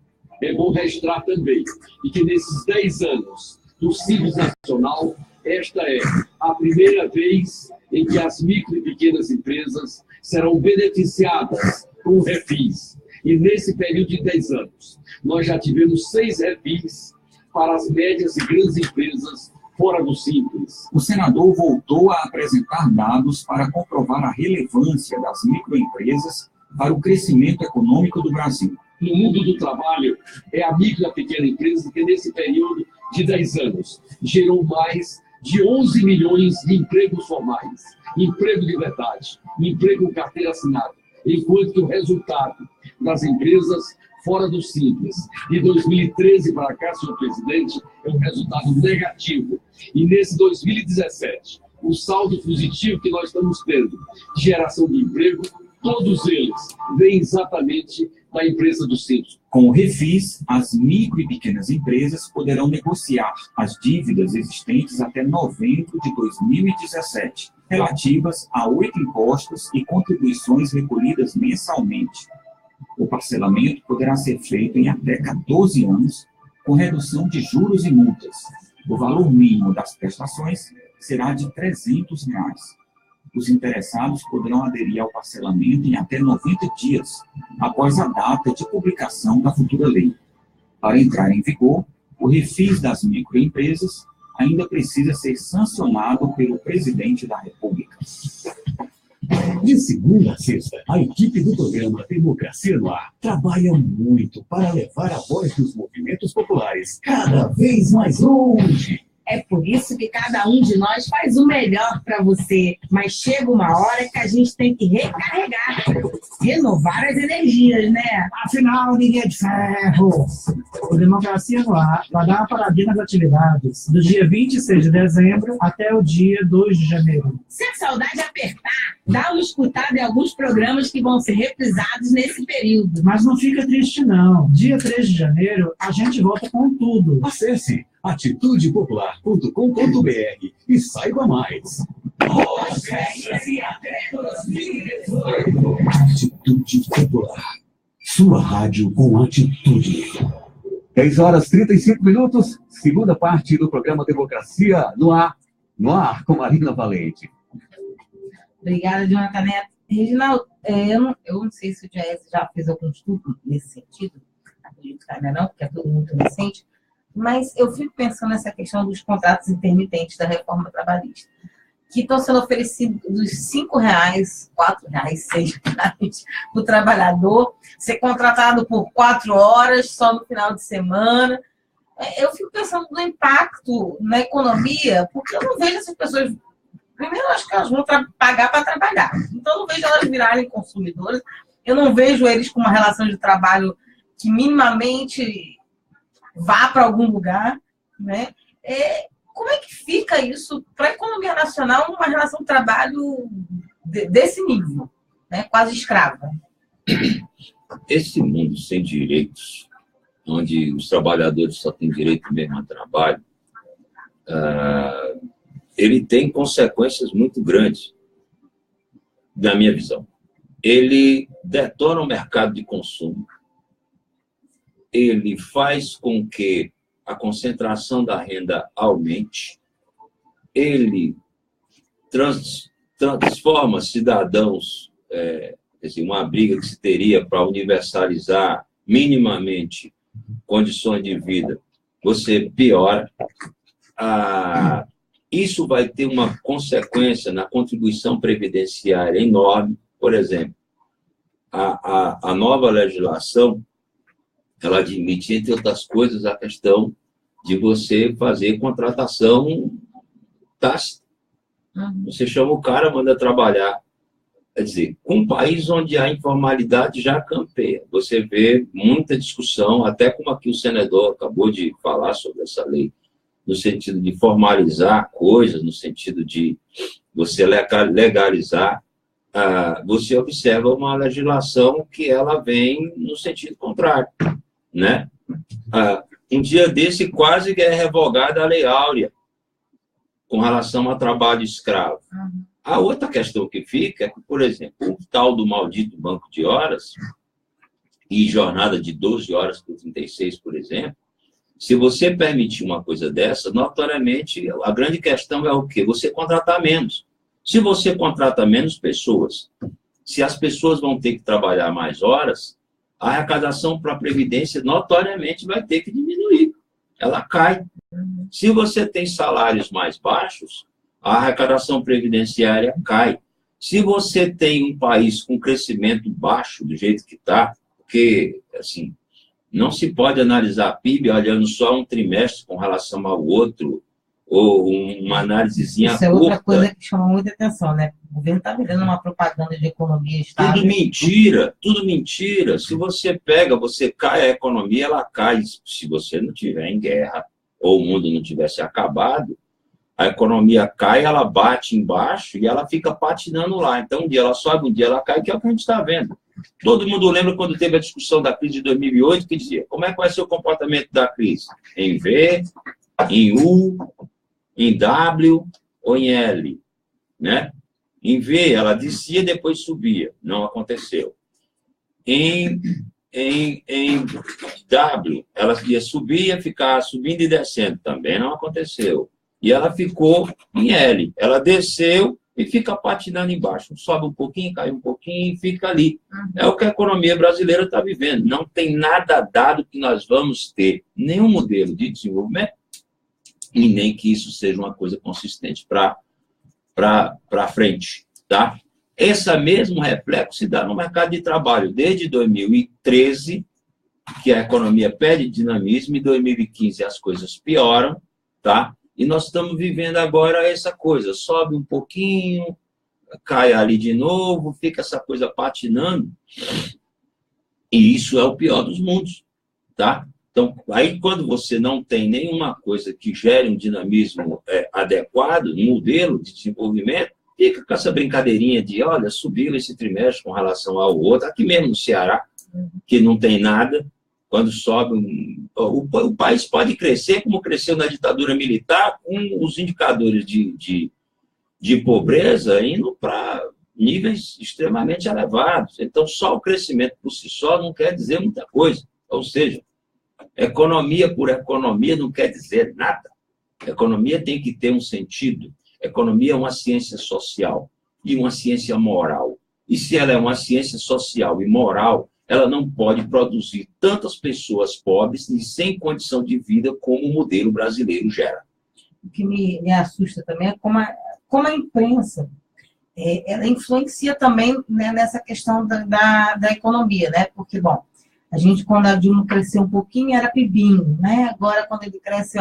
É bom registrar também e que nesses 10 anos do Simples Nacional, esta é a primeira vez em que as micro e pequenas empresas serão beneficiadas com refis. E nesse período de 10 anos, nós já tivemos 6 refis para as médias e grandes empresas fora do Simples. O senador voltou a apresentar dados para comprovar a relevância das microempresas para o crescimento econômico do Brasil. No mundo do trabalho, é a micro e a pequena empresa que nesse período de 10 anos gerou mais de 11 milhões de empregos formais, emprego de verdade, emprego com carteira assinada, enquanto que o resultado das empresas fora do Simples, de 2013 para cá, senhor presidente, é um resultado negativo. E nesse 2017, o saldo positivo que nós estamos tendo de geração de emprego, todos eles vêm exatamente da empresa do Simples. Com o refis, as micro e pequenas empresas poderão negociar as dívidas existentes até novembro de 2017, relativas a 8 impostos e contribuições recolhidas mensalmente. O parcelamento poderá ser feito em até 14 anos, com redução de juros e multas. O valor mínimo das prestações será de R$ 300. Os interessados poderão aderir ao parcelamento em até 90 dias, após a data de publicação da futura lei. Para entrar em vigor, o refis das microempresas ainda precisa ser sancionado pelo presidente da República. De segunda a sexta, a equipe do programa Democracia no Ar trabalha muito para levar a voz dos movimentos populares cada vez mais longe. É por isso que cada um de nós faz o melhor para você. Mas chega uma hora que a gente tem que recarregar, renovar as energias, né? Afinal, ninguém é de ferro. O Democracia no Ar vai dar uma paradinha nas atividades do dia 26 de dezembro até o dia 2 de janeiro. Se a saudade apertar, dá uma escutada em alguns programas que vão ser reprisados nesse período. Mas não fica triste, não. Dia 3 de janeiro, a gente volta com tudo. Acesse atitudepopular.com.br e saiba mais. Atitude Popular. Sua rádio com atitude. 10 horas 35 minutos, segunda parte do programa Democracia no Ar com Marina Valente. Obrigada, Jonathan Neto. Reginaldo, eu não sei se o Jaez já fez algum estudo nesse sentido, acredito que ainda não, porque é tudo muito recente, mas eu fico pensando nessa questão dos contratos intermitentes da reforma trabalhista, que estão sendo oferecidos R$5, R$4, R$6 para o trabalhador, ser contratado por 4 horas, só no final de semana. Eu fico pensando no impacto na economia, porque eu não vejo essas pessoas... Primeiro, eu acho que elas vão pagar para trabalhar. Então, eu não vejo elas virarem consumidores. Eu não vejo eles com uma relação de trabalho que minimamente vá para algum lugar, né? Como é que fica isso para a economia nacional, uma relação de trabalho desse nível, né? Quase escrava? Esse mundo sem direitos, onde os trabalhadores só têm direito mesmo a trabalho, ele tem consequências muito grandes, na minha visão. Ele detona o mercado de consumo, ele faz com que a concentração da renda aumente, ele transforma cidadãos, uma briga que se teria para universalizar minimamente condições de vida, você piora. Isso vai ter uma consequência na contribuição previdenciária enorme. Por exemplo, a nova legislação, ela admite, entre outras coisas, a questão de você fazer contratação tácita. Você chama o cara, manda trabalhar. Quer dizer, com um país onde a informalidade já campeia, você vê muita discussão, até como aqui o senador acabou de falar sobre essa lei, no sentido de formalizar coisas, no sentido de você legalizar, você observa uma legislação que ela vem no sentido contrário, né? Um dia desse quase que é revogada a Lei Áurea com relação ao trabalho escravo. A outra questão que fica é que, por exemplo, o tal do maldito banco de horas e jornada de 12 horas por 36, por exemplo, se você permitir uma coisa dessa, notoriamente, a grande questão é o quê? Você contratar menos. Se você contrata menos pessoas, se as pessoas vão ter que trabalhar mais horas, a arrecadação para a Previdência, notoriamente, vai ter que diminuir. Ela cai. Se você tem salários mais baixos, a arrecadação previdenciária cai. Se você tem um país com crescimento baixo, do jeito que está, porque, assim, não se pode analisar a PIB olhando só um trimestre com relação ao outro, ou uma análisezinha curta. Isso é outra coisa que chama muita atenção, né? O governo está vendendo uma propaganda de economia estável. Tudo mentira, tudo mentira. Se você pega, você cai, a economia, ela cai. Se você não estiver em guerra, ou o mundo não tivesse acabado, a economia cai, ela bate embaixo e ela fica patinando lá. Então, um dia ela sobe, um dia ela cai, que é o que a gente está vendo. Todo mundo lembra quando teve a discussão da crise de 2008, que dizia, como é que vai ser o comportamento da crise? Em V, em U, em W ou em L, né? Em V, ela descia, depois subia. Não aconteceu. Em W, ela ia subir, ia ficar subindo e descendo. Também não aconteceu. E ela ficou em L. Ela desceu e fica patinando embaixo. Sobe um pouquinho, cai um pouquinho e fica ali. É o que a economia brasileira está vivendo. Não tem nada dado que nós vamos ter nenhum modelo de desenvolvimento e nem que isso seja uma coisa consistente para frente, tá? Esse mesmo reflexo se dá no mercado de trabalho. Desde 2013, que a economia perde dinamismo, em 2015 as coisas pioram, tá? E nós estamos vivendo agora essa coisa, sobe um pouquinho, cai ali de novo, fica essa coisa patinando, e isso é o pior dos mundos, tá? Então, aí quando você não tem nenhuma coisa que gere um dinamismo adequado, um modelo de desenvolvimento, fica com essa brincadeirinha de, olha, subiu esse trimestre com relação ao outro, aqui mesmo no Ceará, que não tem nada, quando sobe, o país pode crescer como cresceu na ditadura militar, com os indicadores de pobreza indo para níveis extremamente elevados. Então, só o crescimento por si só não quer dizer muita coisa. Ou seja, economia por economia não quer dizer nada. Economia tem que ter um sentido. Economia é uma ciência social e uma ciência moral. E se ela é uma ciência social e moral, ela não pode produzir tantas pessoas pobres e sem condição de vida como o modelo brasileiro gera. O que me assusta também é como a imprensa ela influencia também, né, nessa questão da economia, né? Porque, bom, a gente, quando a Dilma cresceu um pouquinho, era pibinho, né? Agora, quando ele cresce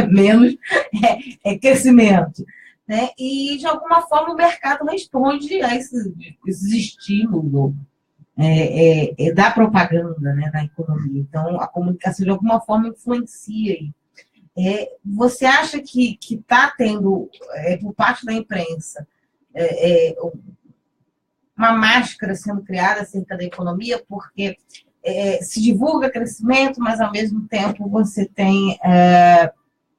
menos, é crescimento. Né? E, de alguma forma, o mercado responde a esses estímulos da propaganda, né, na economia. Então, a comunicação, de alguma forma, influencia. Você acha que está tendo, por parte da imprensa, uma máscara sendo criada acerca da economia, porque se divulga crescimento, mas, ao mesmo tempo, você tem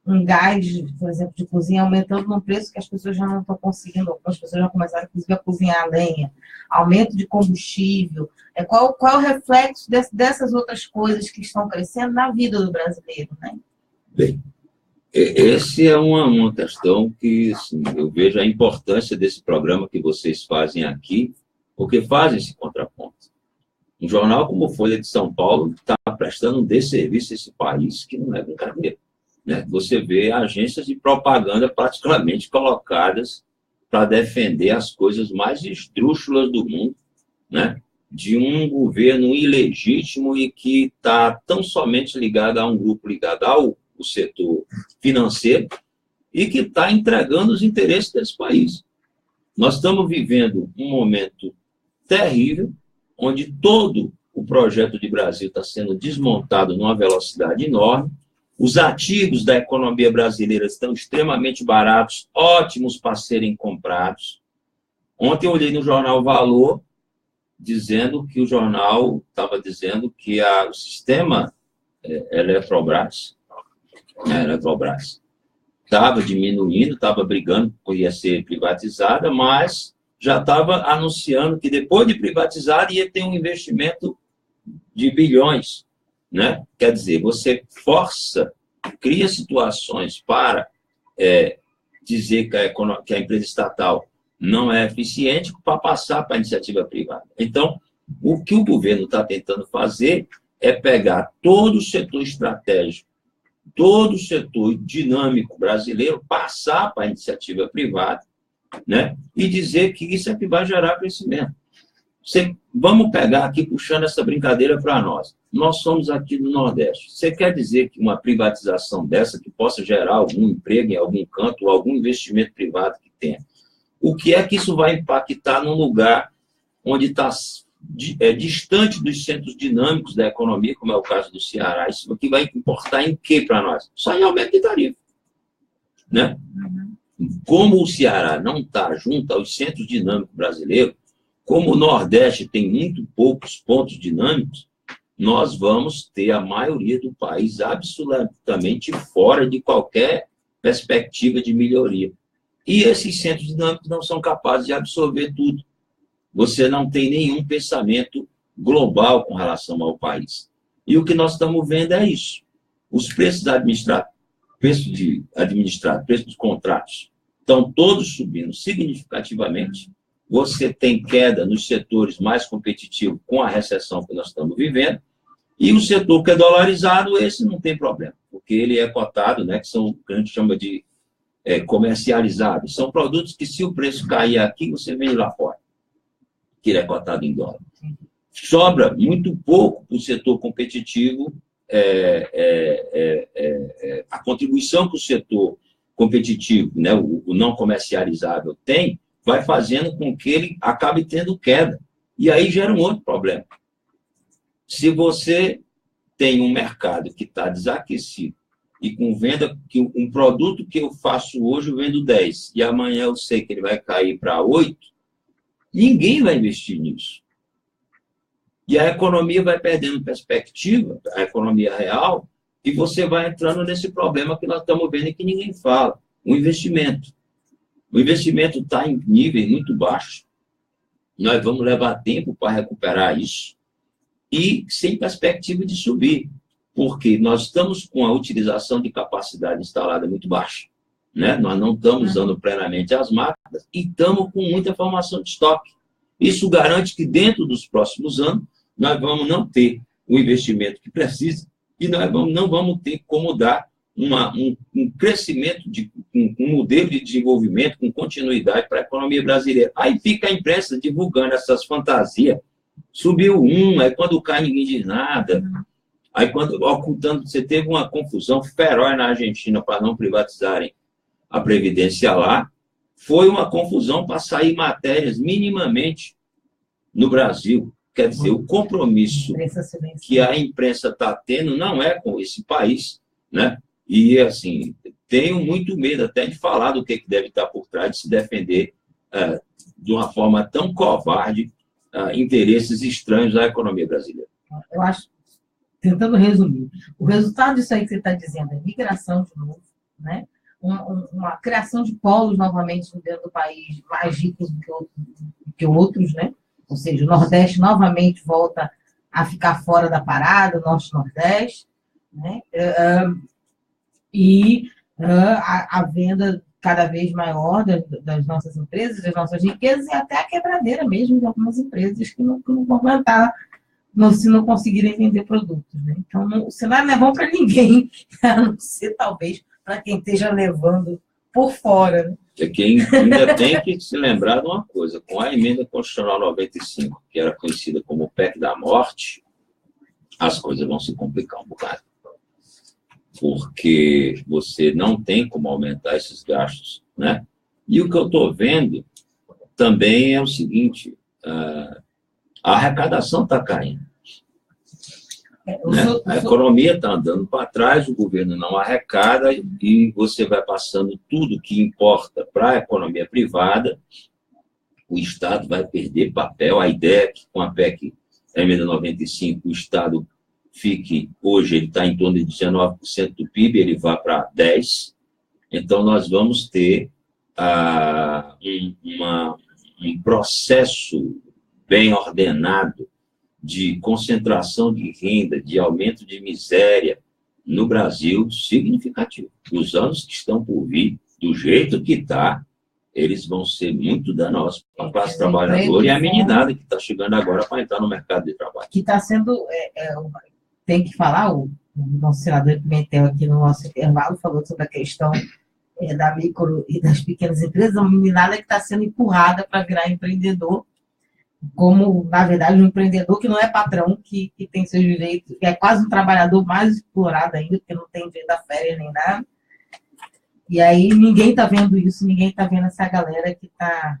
um gás, por exemplo, de cozinha aumentando num preço que as pessoas já não estão conseguindo, algumas pessoas já começaram, inclusive, a cozinhar a lenha, aumento de combustível. Qual é o reflexo dessas outras coisas que estão crescendo na vida do brasileiro, né? Bem, essa é uma questão que, assim, eu vejo a importância desse programa que vocês fazem aqui, porque fazem esse contraponto. Um jornal como Folha de São Paulo está prestando um desserviço a esse país que não é brincadeira. Né? Você vê agências de propaganda praticamente colocadas para defender as coisas mais esdrúxulas do mundo, né? De um governo ilegítimo e que está tão somente ligado a um grupo ligado ao setor financeiro e que está entregando os interesses desse país. Nós estamos vivendo um momento terrível, onde todo o projeto de Brasil está sendo desmontado numa velocidade enorme. Os ativos da economia brasileira estão extremamente baratos, ótimos para serem comprados. Ontem eu olhei no jornal Valor, dizendo que o jornal estava dizendo que o sistema Eletrobras estava diminuindo, estava brigando por ia ser privatizada, mas já estava anunciando que depois de privatizar ia ter um investimento de bilhões. Né? Quer dizer, você cria situações para dizer que a empresa estatal não é eficiente para passar para a iniciativa privada. Então, o que o governo está tentando fazer é pegar todo o setor estratégico, todo o setor dinâmico brasileiro, passar para a iniciativa privada, né? E dizer que isso é que vai gerar crescimento. Vamos pegar aqui, puxando essa brincadeira para nós. Nós somos aqui do Nordeste. Você quer dizer que uma privatização dessa, que possa gerar algum emprego em algum canto, ou algum investimento privado que tenha, o que é que isso vai impactar num lugar onde está distante dos centros dinâmicos da economia, como é o caso do Ceará? Isso aqui vai importar em quê para nós? Só em aumento de tarifa. Né? Como o Ceará não está junto aos centros dinâmicos brasileiros, como o Nordeste tem muito poucos pontos dinâmicos, nós vamos ter a maioria do país absolutamente fora de qualquer perspectiva de melhoria. E esses centros dinâmicos não são capazes de absorver tudo. Você não tem nenhum pensamento global com relação ao país. E o que nós estamos vendo é isso. Os preços preços dos contratos estão todos subindo significativamente. Você tem queda nos setores mais competitivos com a recessão que nós estamos vivendo, e o setor que é dolarizado, esse não tem problema, porque ele é cotado, né, que são o que a gente chama de comercializados. São produtos que, se o preço cair aqui, você vende lá fora. que ele é cotado em dólar. Sobra muito pouco para o setor competitivo, a contribuição que o setor competitivo, né, o não comercializável tem, vai fazendo com que ele acabe tendo queda. E aí gera um outro problema. Se você tem um mercado que está desaquecido e com venda, que um produto que eu faço hoje eu vendo 10 e amanhã eu sei que ele vai cair para 8, ninguém vai investir nisso. E a economia vai perdendo perspectiva, a economia real, e você vai entrando nesse problema que nós estamos vendo e que ninguém fala, o investimento. O investimento está em níveis muito baixos. Nós vamos levar tempo para recuperar isso e sem perspectiva de subir, porque nós estamos com a utilização de capacidade instalada muito baixa, né? Nós não estamos usando plenamente as máquinas e estamos com muita formação de estoque. Isso garante que dentro dos próximos anos nós vamos não ter o investimento que precisa e nós não vamos ter como dar um crescimento, um modelo de desenvolvimento com continuidade para a economia brasileira. Aí fica a imprensa divulgando essas fantasias. Subiu aí quando cai ninguém diz nada. Aí quando ocultando, você teve uma confusão feroz na Argentina para não privatizarem a Previdência lá. Foi uma confusão para sair matérias minimamente no Brasil. Quer dizer, o compromisso que a imprensa está tendo não é com esse país, né? E, assim, tenho muito medo até de falar do que deve estar por trás, de se defender de uma forma tão covarde interesses estranhos à economia brasileira. Eu acho, tentando resumir, o resultado disso aí que você está dizendo é migração de novo, né? Uma criação de polos novamente dentro do país mais ricos do que outros, né? Ou seja, o Nordeste novamente volta a ficar fora da parada, o Norte e Nordeste, né? E a venda cada vez maior das nossas empresas, das nossas riquezas, e até a quebradeira mesmo de algumas empresas que não vão aguentar se não conseguirem vender produtos, né? Então, o cenário não é bom para ninguém, a não ser, talvez, para quem esteja levando por fora, né? Quem ainda tem que se lembrar de uma coisa, com a emenda constitucional 95, que era conhecida como PEC da morte, as coisas vão se complicar um bocado. Porque você não tem como aumentar esses gastos, né? E o que eu estou vendo também é o seguinte, a arrecadação está caindo. Né? A economia está andando para trás, o governo não arrecada e você vai passando tudo que importa para a economia privada, o Estado vai perder papel. A ideia é que com a PEC, a emenda 95, o Estado fique, hoje ele está em torno de 19% do PIB, ele vai para 10%, então nós vamos ter um processo bem ordenado de concentração de renda, de aumento de miséria no Brasil significativo. Os anos que estão por vir, do jeito que está, eles vão ser muito danosos para a classe trabalhadora e a meninada que está chegando agora para entrar no mercado de trabalho. Que está sendo, tem que falar, o nosso senador Pimentel aqui no nosso intervalo falou sobre a questão da micro e das pequenas empresas, uma meninada que está sendo empurrada para virar empreendedor, como, na verdade, um empreendedor que não é patrão, que tem seus direitos, que é quase um trabalhador mais explorado ainda, porque não tem direito a férias nem nada. E aí ninguém está vendo isso, ninguém está vendo essa galera que está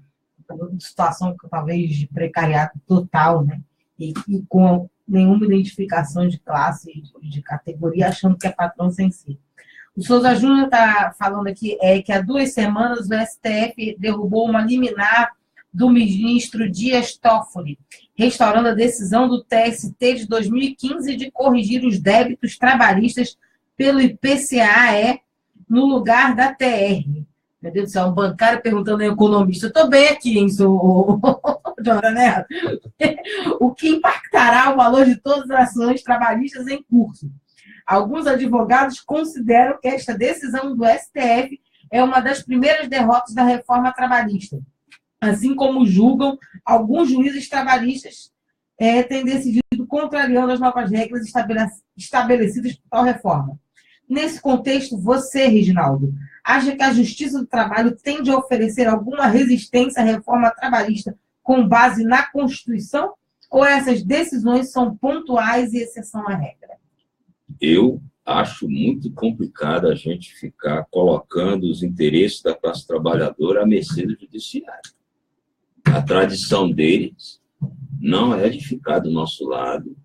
em situação, talvez, de precariado total, né? E com nenhuma identificação de classe, de categoria, achando que é patrão sem si. O Souza Júnior está falando aqui que há 2 semanas o STF derrubou uma liminar do ministro Dias Toffoli, restaurando a decisão do TST de 2015 de corrigir os débitos trabalhistas pelo IPCA no lugar da TR. Meu Deus do céu, um bancário perguntando ao economista, estou bem aqui, hein, Jonathan Neto? O que impactará o valor de todas as ações trabalhistas em curso? Alguns advogados consideram que esta decisão do STF é uma das primeiras derrotas da reforma trabalhista, assim como julgam alguns juízes trabalhistas têm decidido contrariando as novas regras estabelecidas por tal reforma. Nesse contexto, você, Reginaldo, acha que a Justiça do Trabalho tende a oferecer alguma resistência à reforma trabalhista com base na Constituição? Ou essas decisões são pontuais e exceção à regra? Eu acho muito complicado a gente ficar colocando os interesses da classe trabalhadora à mercê do judiciário. A tradição deles não é de ficar do nosso lado.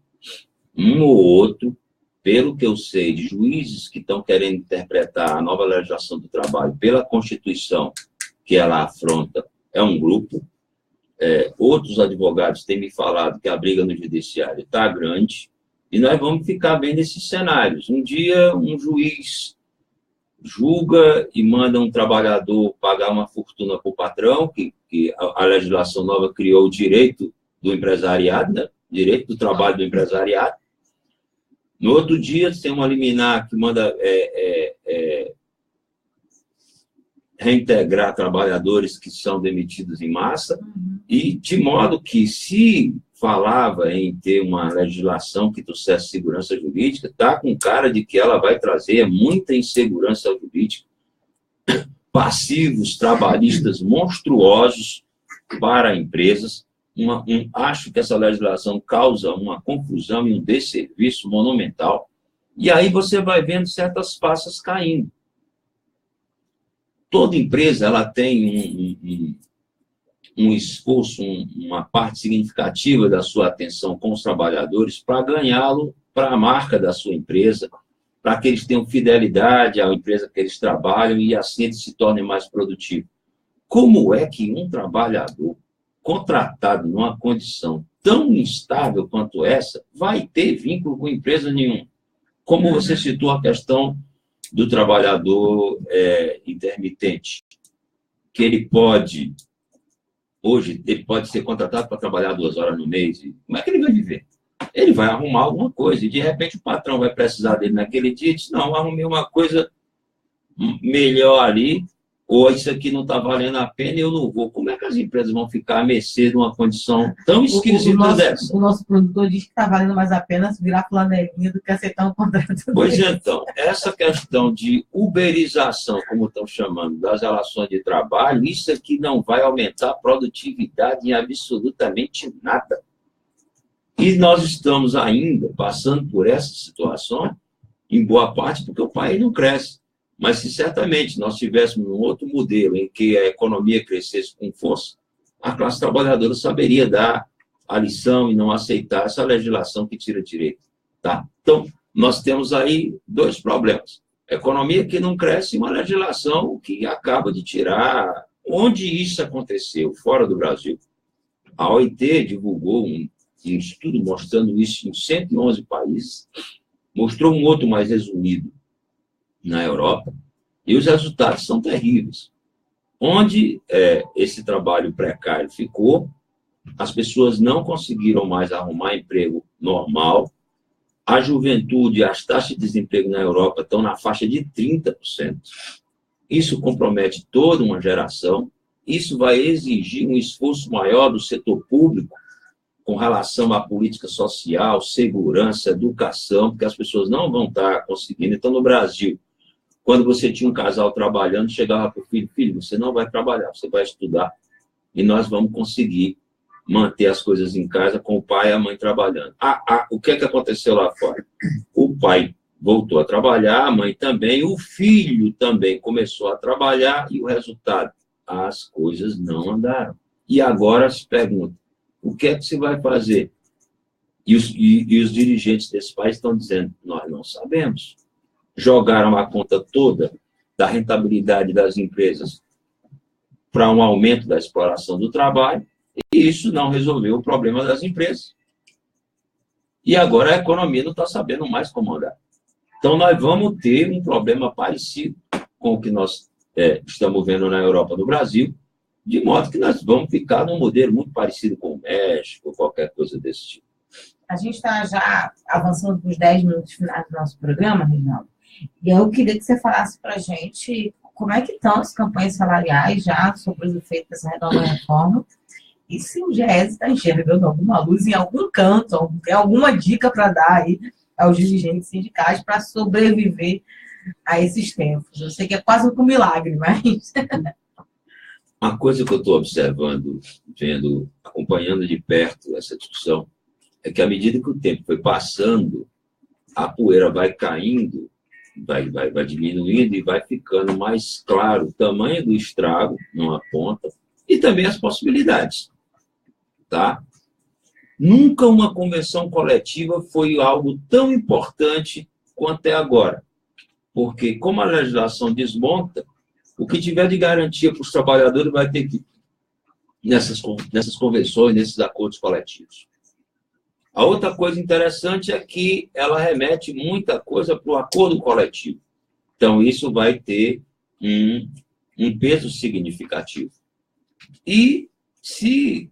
Um ou outro, pelo que eu sei, de juízes que estão querendo interpretar a nova legislação do trabalho pela Constituição, que ela afronta, é um grupo. Outros advogados têm me falado que a briga no judiciário está grande, e nós vamos ficar vendo esses cenários. Um dia, um juiz julga e manda um trabalhador pagar uma fortuna para o patrão, que a legislação nova criou o direito do empresariado, né? Direito do trabalho do empresariado. No outro dia, tem uma liminar que manda reintegrar trabalhadores que são demitidos em massa, e de modo que, se falava em ter uma legislação que trouxesse segurança jurídica, está com cara de que ela vai trazer muita insegurança jurídica, passivos trabalhistas monstruosos para empresas. Acho que essa legislação causa uma confusão e um desserviço monumental, e aí você vai vendo certas faixas caindo. Toda empresa ela tem um esforço, uma parte significativa da sua atenção com os trabalhadores para ganhá-lo para a marca da sua empresa, para que eles tenham fidelidade à empresa que eles trabalham e assim eles se tornem mais produtivos. Como é que um trabalhador contratado numa condição tão instável quanto essa vai ter vínculo com empresa nenhuma? Como você citou a questão do trabalhador intermitente, que ele pode ser contratado para trabalhar 2 horas no mês. Como é que ele vai viver? Ele vai arrumar alguma coisa, e de repente o patrão vai precisar dele naquele dia e diz: não, arrumei uma coisa melhor ali, ou isso aqui não está valendo a pena e eu não vou. Como é que as empresas vão ficar à mercê de uma condição tão esquisita dessa? O nosso produtor diz que está valendo mais a pena se virar flanelinha do que aceitar um contrato. Pois então, essa questão de uberização, como estão chamando, das relações de trabalho, isso aqui não vai aumentar a produtividade em absolutamente nada. E nós estamos ainda passando por essa situação, em boa parte, porque o país não cresce. Mas se certamente nós tivéssemos um outro modelo em que a economia crescesse com força, a classe trabalhadora saberia dar a lição e não aceitar essa legislação que tira direito. Tá? Então, nós temos aí 2 problemas. Economia que não cresce e uma legislação que acaba de tirar. Onde isso aconteceu? Fora do Brasil. A OIT divulgou um estudo mostrando isso em 111 países, mostrou um outro mais resumido na Europa, e os resultados são terríveis. Onde esse trabalho precário ficou, as pessoas não conseguiram mais arrumar emprego normal, a juventude, as taxas de desemprego na Europa estão na faixa de 30%. Isso compromete toda uma geração, isso vai exigir um esforço maior do setor público com relação à política social, segurança, educação, porque as pessoas não vão estar conseguindo. Então, no Brasil, quando você tinha um casal trabalhando, chegava para o filho: filho, você não vai trabalhar, você vai estudar, e nós vamos conseguir manter as coisas em casa com o pai e a mãe trabalhando. O que é que aconteceu lá fora? O pai voltou a trabalhar, a mãe também, o filho também começou a trabalhar, e o resultado? As coisas não andaram. E agora se pergunta: o que é que se vai fazer? E os dirigentes desse país estão dizendo: nós não sabemos. Jogaram a conta toda da rentabilidade das empresas para um aumento da exploração do trabalho, e isso não resolveu o problema das empresas. E agora a economia não está sabendo mais como andar. Então, nós vamos ter um problema parecido com o que nós estamos vendo na Europa, no Brasil, de modo que nós vamos ficar num modelo muito parecido com o México, qualquer coisa desse tipo. A gente está já avançando para os 10 minutos finais do nosso programa, Reginaldo. E eu queria que você falasse para a gente como é que estão as campanhas salariais já sobre os efeitos dessa nova reforma, e se o GES está enxergando alguma luz em algum canto, tem alguma dica para dar aí aos dirigentes sindicais para sobreviver a esses tempos. Eu sei que é quase um milagre, mas... Uma coisa que eu estou observando, vendo, acompanhando de perto essa discussão, é que à medida que o tempo foi passando, a poeira vai caindo, vai diminuindo e vai ficando mais claro o tamanho do estrago numa ponta e também as possibilidades. Tá? Nunca uma convenção coletiva foi algo tão importante quanto é agora. Porque, como a legislação desmonta, o que tiver de garantia para os trabalhadores vai ter que ir nessas convenções, nesses acordos coletivos. A outra coisa interessante é que ela remete muita coisa para o acordo coletivo. Então, isso vai ter um peso significativo. E se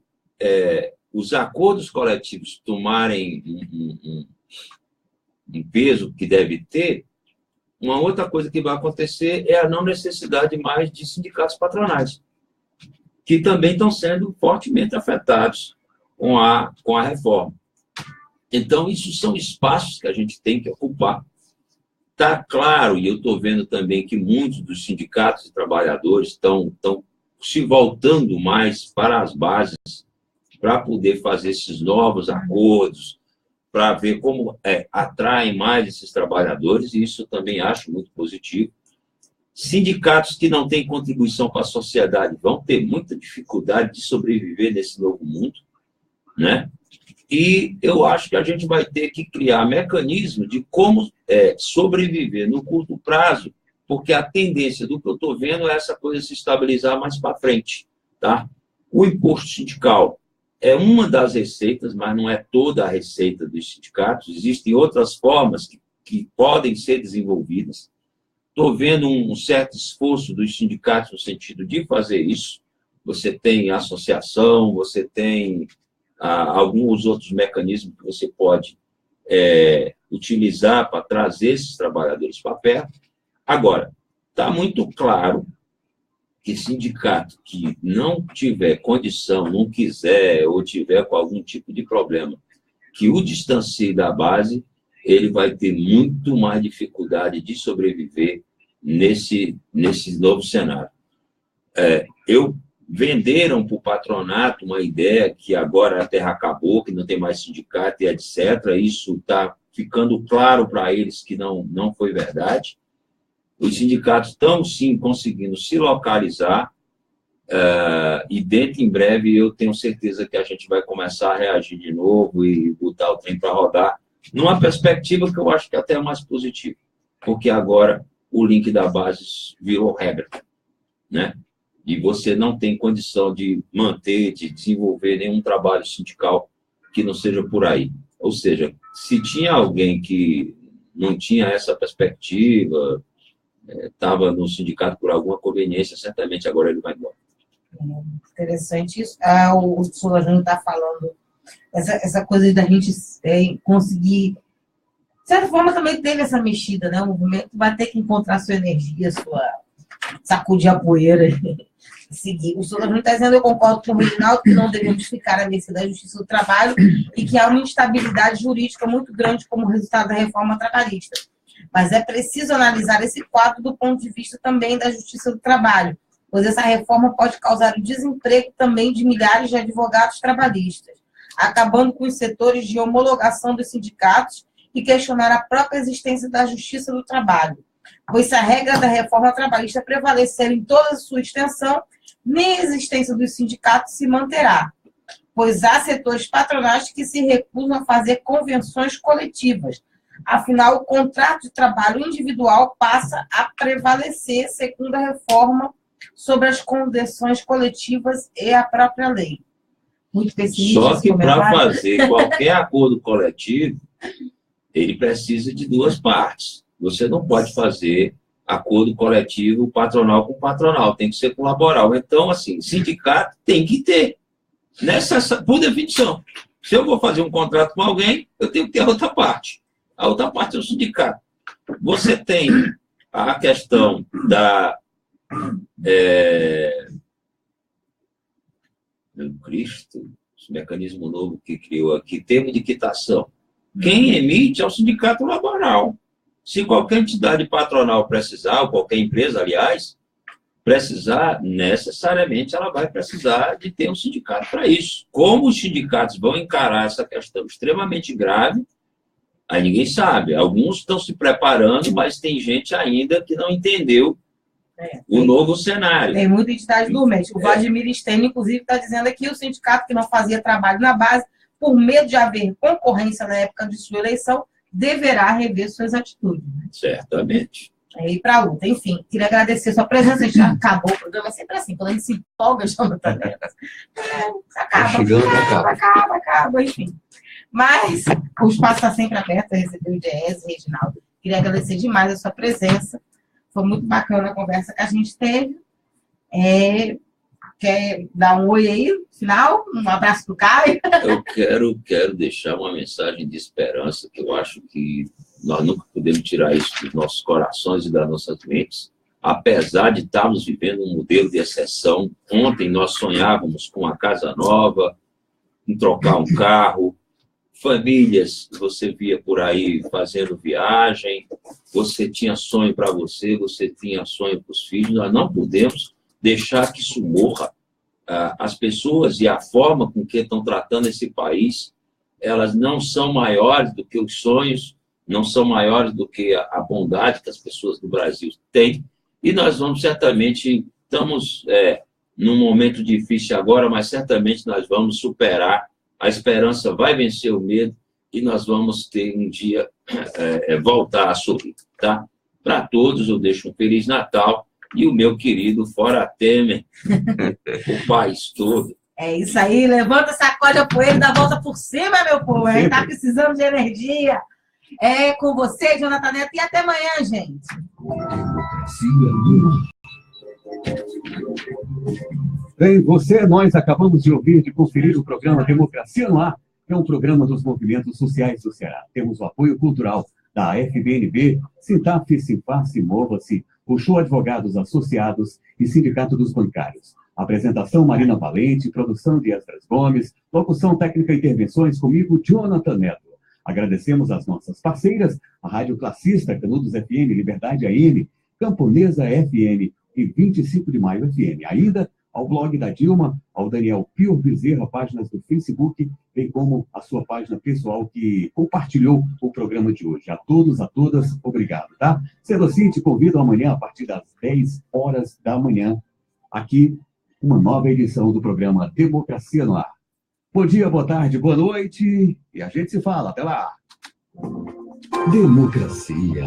os acordos coletivos tomarem um peso que deve ter, uma outra coisa que vai acontecer é a não necessidade mais de sindicatos patronais, que também estão sendo fortemente afetados com a reforma. Então, isso são espaços que a gente tem que ocupar. Está claro, e eu estou vendo também que muitos dos sindicatos e trabalhadores estão se voltando mais para as bases para poder fazer esses novos acordos, para ver como atraem mais esses trabalhadores, e isso eu também acho muito positivo. Sindicatos que não têm contribuição para a sociedade vão ter muita dificuldade de sobreviver nesse novo mundo, né? E eu acho que a gente vai ter que criar mecanismos de como sobreviver no curto prazo, porque a tendência do que eu estou vendo é essa coisa se estabilizar mais para frente. Tá? O imposto sindical é uma das receitas, mas não é toda a receita dos sindicatos. Existem outras formas que podem ser desenvolvidas. Estou vendo um certo esforço dos sindicatos no sentido de fazer isso. Você tem associação, você tem alguns outros mecanismos que você pode utilizar para trazer esses trabalhadores para perto. Agora, está muito claro que sindicato que não tiver condição, não quiser, ou tiver com algum tipo de problema, que o distancie da base, ele vai ter muito mais dificuldade de sobreviver nesse novo cenário. Venderam para o patronato uma ideia que agora a terra acabou, que não tem mais sindicato e etc. Isso está ficando claro para eles que não foi verdade. Os sindicatos estão, sim, conseguindo se localizar e dentro em breve eu tenho certeza que a gente vai começar a reagir de novo e botar o trem para rodar numa perspectiva que eu acho que até é mais positiva, porque agora o link da base virou regra, né? E você não tem condição de manter, de desenvolver nenhum trabalho sindical que não seja por aí. Ou seja, se tinha alguém que não tinha essa perspectiva, estava no sindicato por alguma conveniência, certamente agora ele vai embora. Interessante isso. O Souza Júnior está falando essa coisa da gente conseguir... De certa forma, também teve essa mexida, né? O movimento vai ter que encontrar sua energia, sacudir a poeira e seguir. O Souza Júnior está dizendo, eu concordo com o Reginaldo, que não devemos ficar à mercê da Justiça do Trabalho e que há uma instabilidade jurídica muito grande como resultado da reforma trabalhista. Mas é preciso analisar esse quadro do ponto de vista também da Justiça do Trabalho, pois essa reforma pode causar o desemprego também de milhares de advogados trabalhistas, acabando com os setores de homologação dos sindicatos e questionar a própria existência da Justiça do Trabalho. Pois se a regra da reforma trabalhista prevalecer em toda a sua extensão, nem a existência dos sindicatos se manterá, pois há setores patronais que se recusam a fazer convenções coletivas. Afinal, o contrato de trabalho individual passa a prevalecer, segundo a reforma, sobre as convenções coletivas e a própria lei. Muito pessimista. Só que para fazer qualquer acordo coletivo, ele precisa de duas partes. Você não pode fazer acordo coletivo patronal com patronal, tem que ser com laboral. Então, assim, sindicato tem que ter, por definição. Se eu vou fazer um contrato com alguém, eu tenho que ter a outra parte. A outra parte é o sindicato. Você tem a questão da... Meu Cristo, esse mecanismo novo que criou aqui, termo de quitação. Quem emite é o sindicato laboral. Se qualquer entidade patronal precisar, ou qualquer empresa, aliás, precisar, necessariamente, ela vai precisar de ter um sindicato para isso. Como os sindicatos vão encarar essa questão extremamente grave, aí ninguém sabe. Alguns estão se preparando, mas tem gente ainda que não entendeu o novo cenário. Tem muita entidade dormente. O Vladimir Stein, inclusive, está dizendo aqui o sindicato que não fazia trabalho na base, por medo de haver concorrência na época de sua eleição, deverá rever suas atitudes. Certamente. Ir para a luta. Enfim, queria agradecer sua presença. A gente já acabou o programa, é sempre assim, quando a gente se empolga, Jonathan Neto. Acaba, enfim. Mas o espaço está sempre aberto a receber o Diese, Reginaldo. Queria agradecer demais a sua presença. Foi muito bacana a conversa que a gente teve. Quer dar um oi aí, no final? Um abraço para o Caio. Eu quero deixar uma mensagem de esperança, que eu acho que nós nunca podemos tirar isso dos nossos corações e das nossas mentes. Apesar de estarmos vivendo um modelo de exceção, ontem nós sonhávamos com uma casa nova, em trocar um carro, famílias que você via por aí fazendo viagem, você tinha sonho para você tinha sonho para os filhos, nós não podemos deixar que isso morra. As pessoas e a forma com que estão tratando esse país, elas não são maiores do que os sonhos, não são maiores do que a bondade que as pessoas do Brasil têm, e nós vamos certamente, estamos num momento difícil agora, mas certamente nós vamos superar, a esperança vai vencer o medo, e nós vamos ter um dia, voltar a sorrir, tá? Para todos, eu deixo um Feliz Natal, e o meu querido Fora Temer, o país todo. É isso aí, levanta, sacode a poeira e dá a volta por cima, meu povo. A gente tá precisando de energia. É com você, Jonathan Neto, e até amanhã, gente. Bem, nós acabamos de conferir o programa Democracia no Ar, que é um programa dos movimentos sociais do Ceará. Temos o apoio cultural da FBNB, Sintaf, Sinfarce, Mova-se, o Show Advogados Associados e Sindicato dos Bancários. Apresentação Marina Valente, produção de Esdras Gomes, locução técnica e intervenções comigo, Jonathan Neto. Agradecemos às nossas parceiras, a Rádio Classista, Canudos FM, Liberdade AM, Camponesa FM e 25 de Maio FM. Ainda ao blog da Dilma, ao Daniel Pio Bezerra, páginas do Facebook, bem como a sua página pessoal que compartilhou o programa de hoje. A todos, a todas, obrigado, tá? Sendo assim, te convido amanhã, a partir das 10 horas da manhã, aqui, uma nova edição do programa Democracia no Ar. Bom dia, boa tarde, boa noite, e a gente se fala. Até lá! Democracia.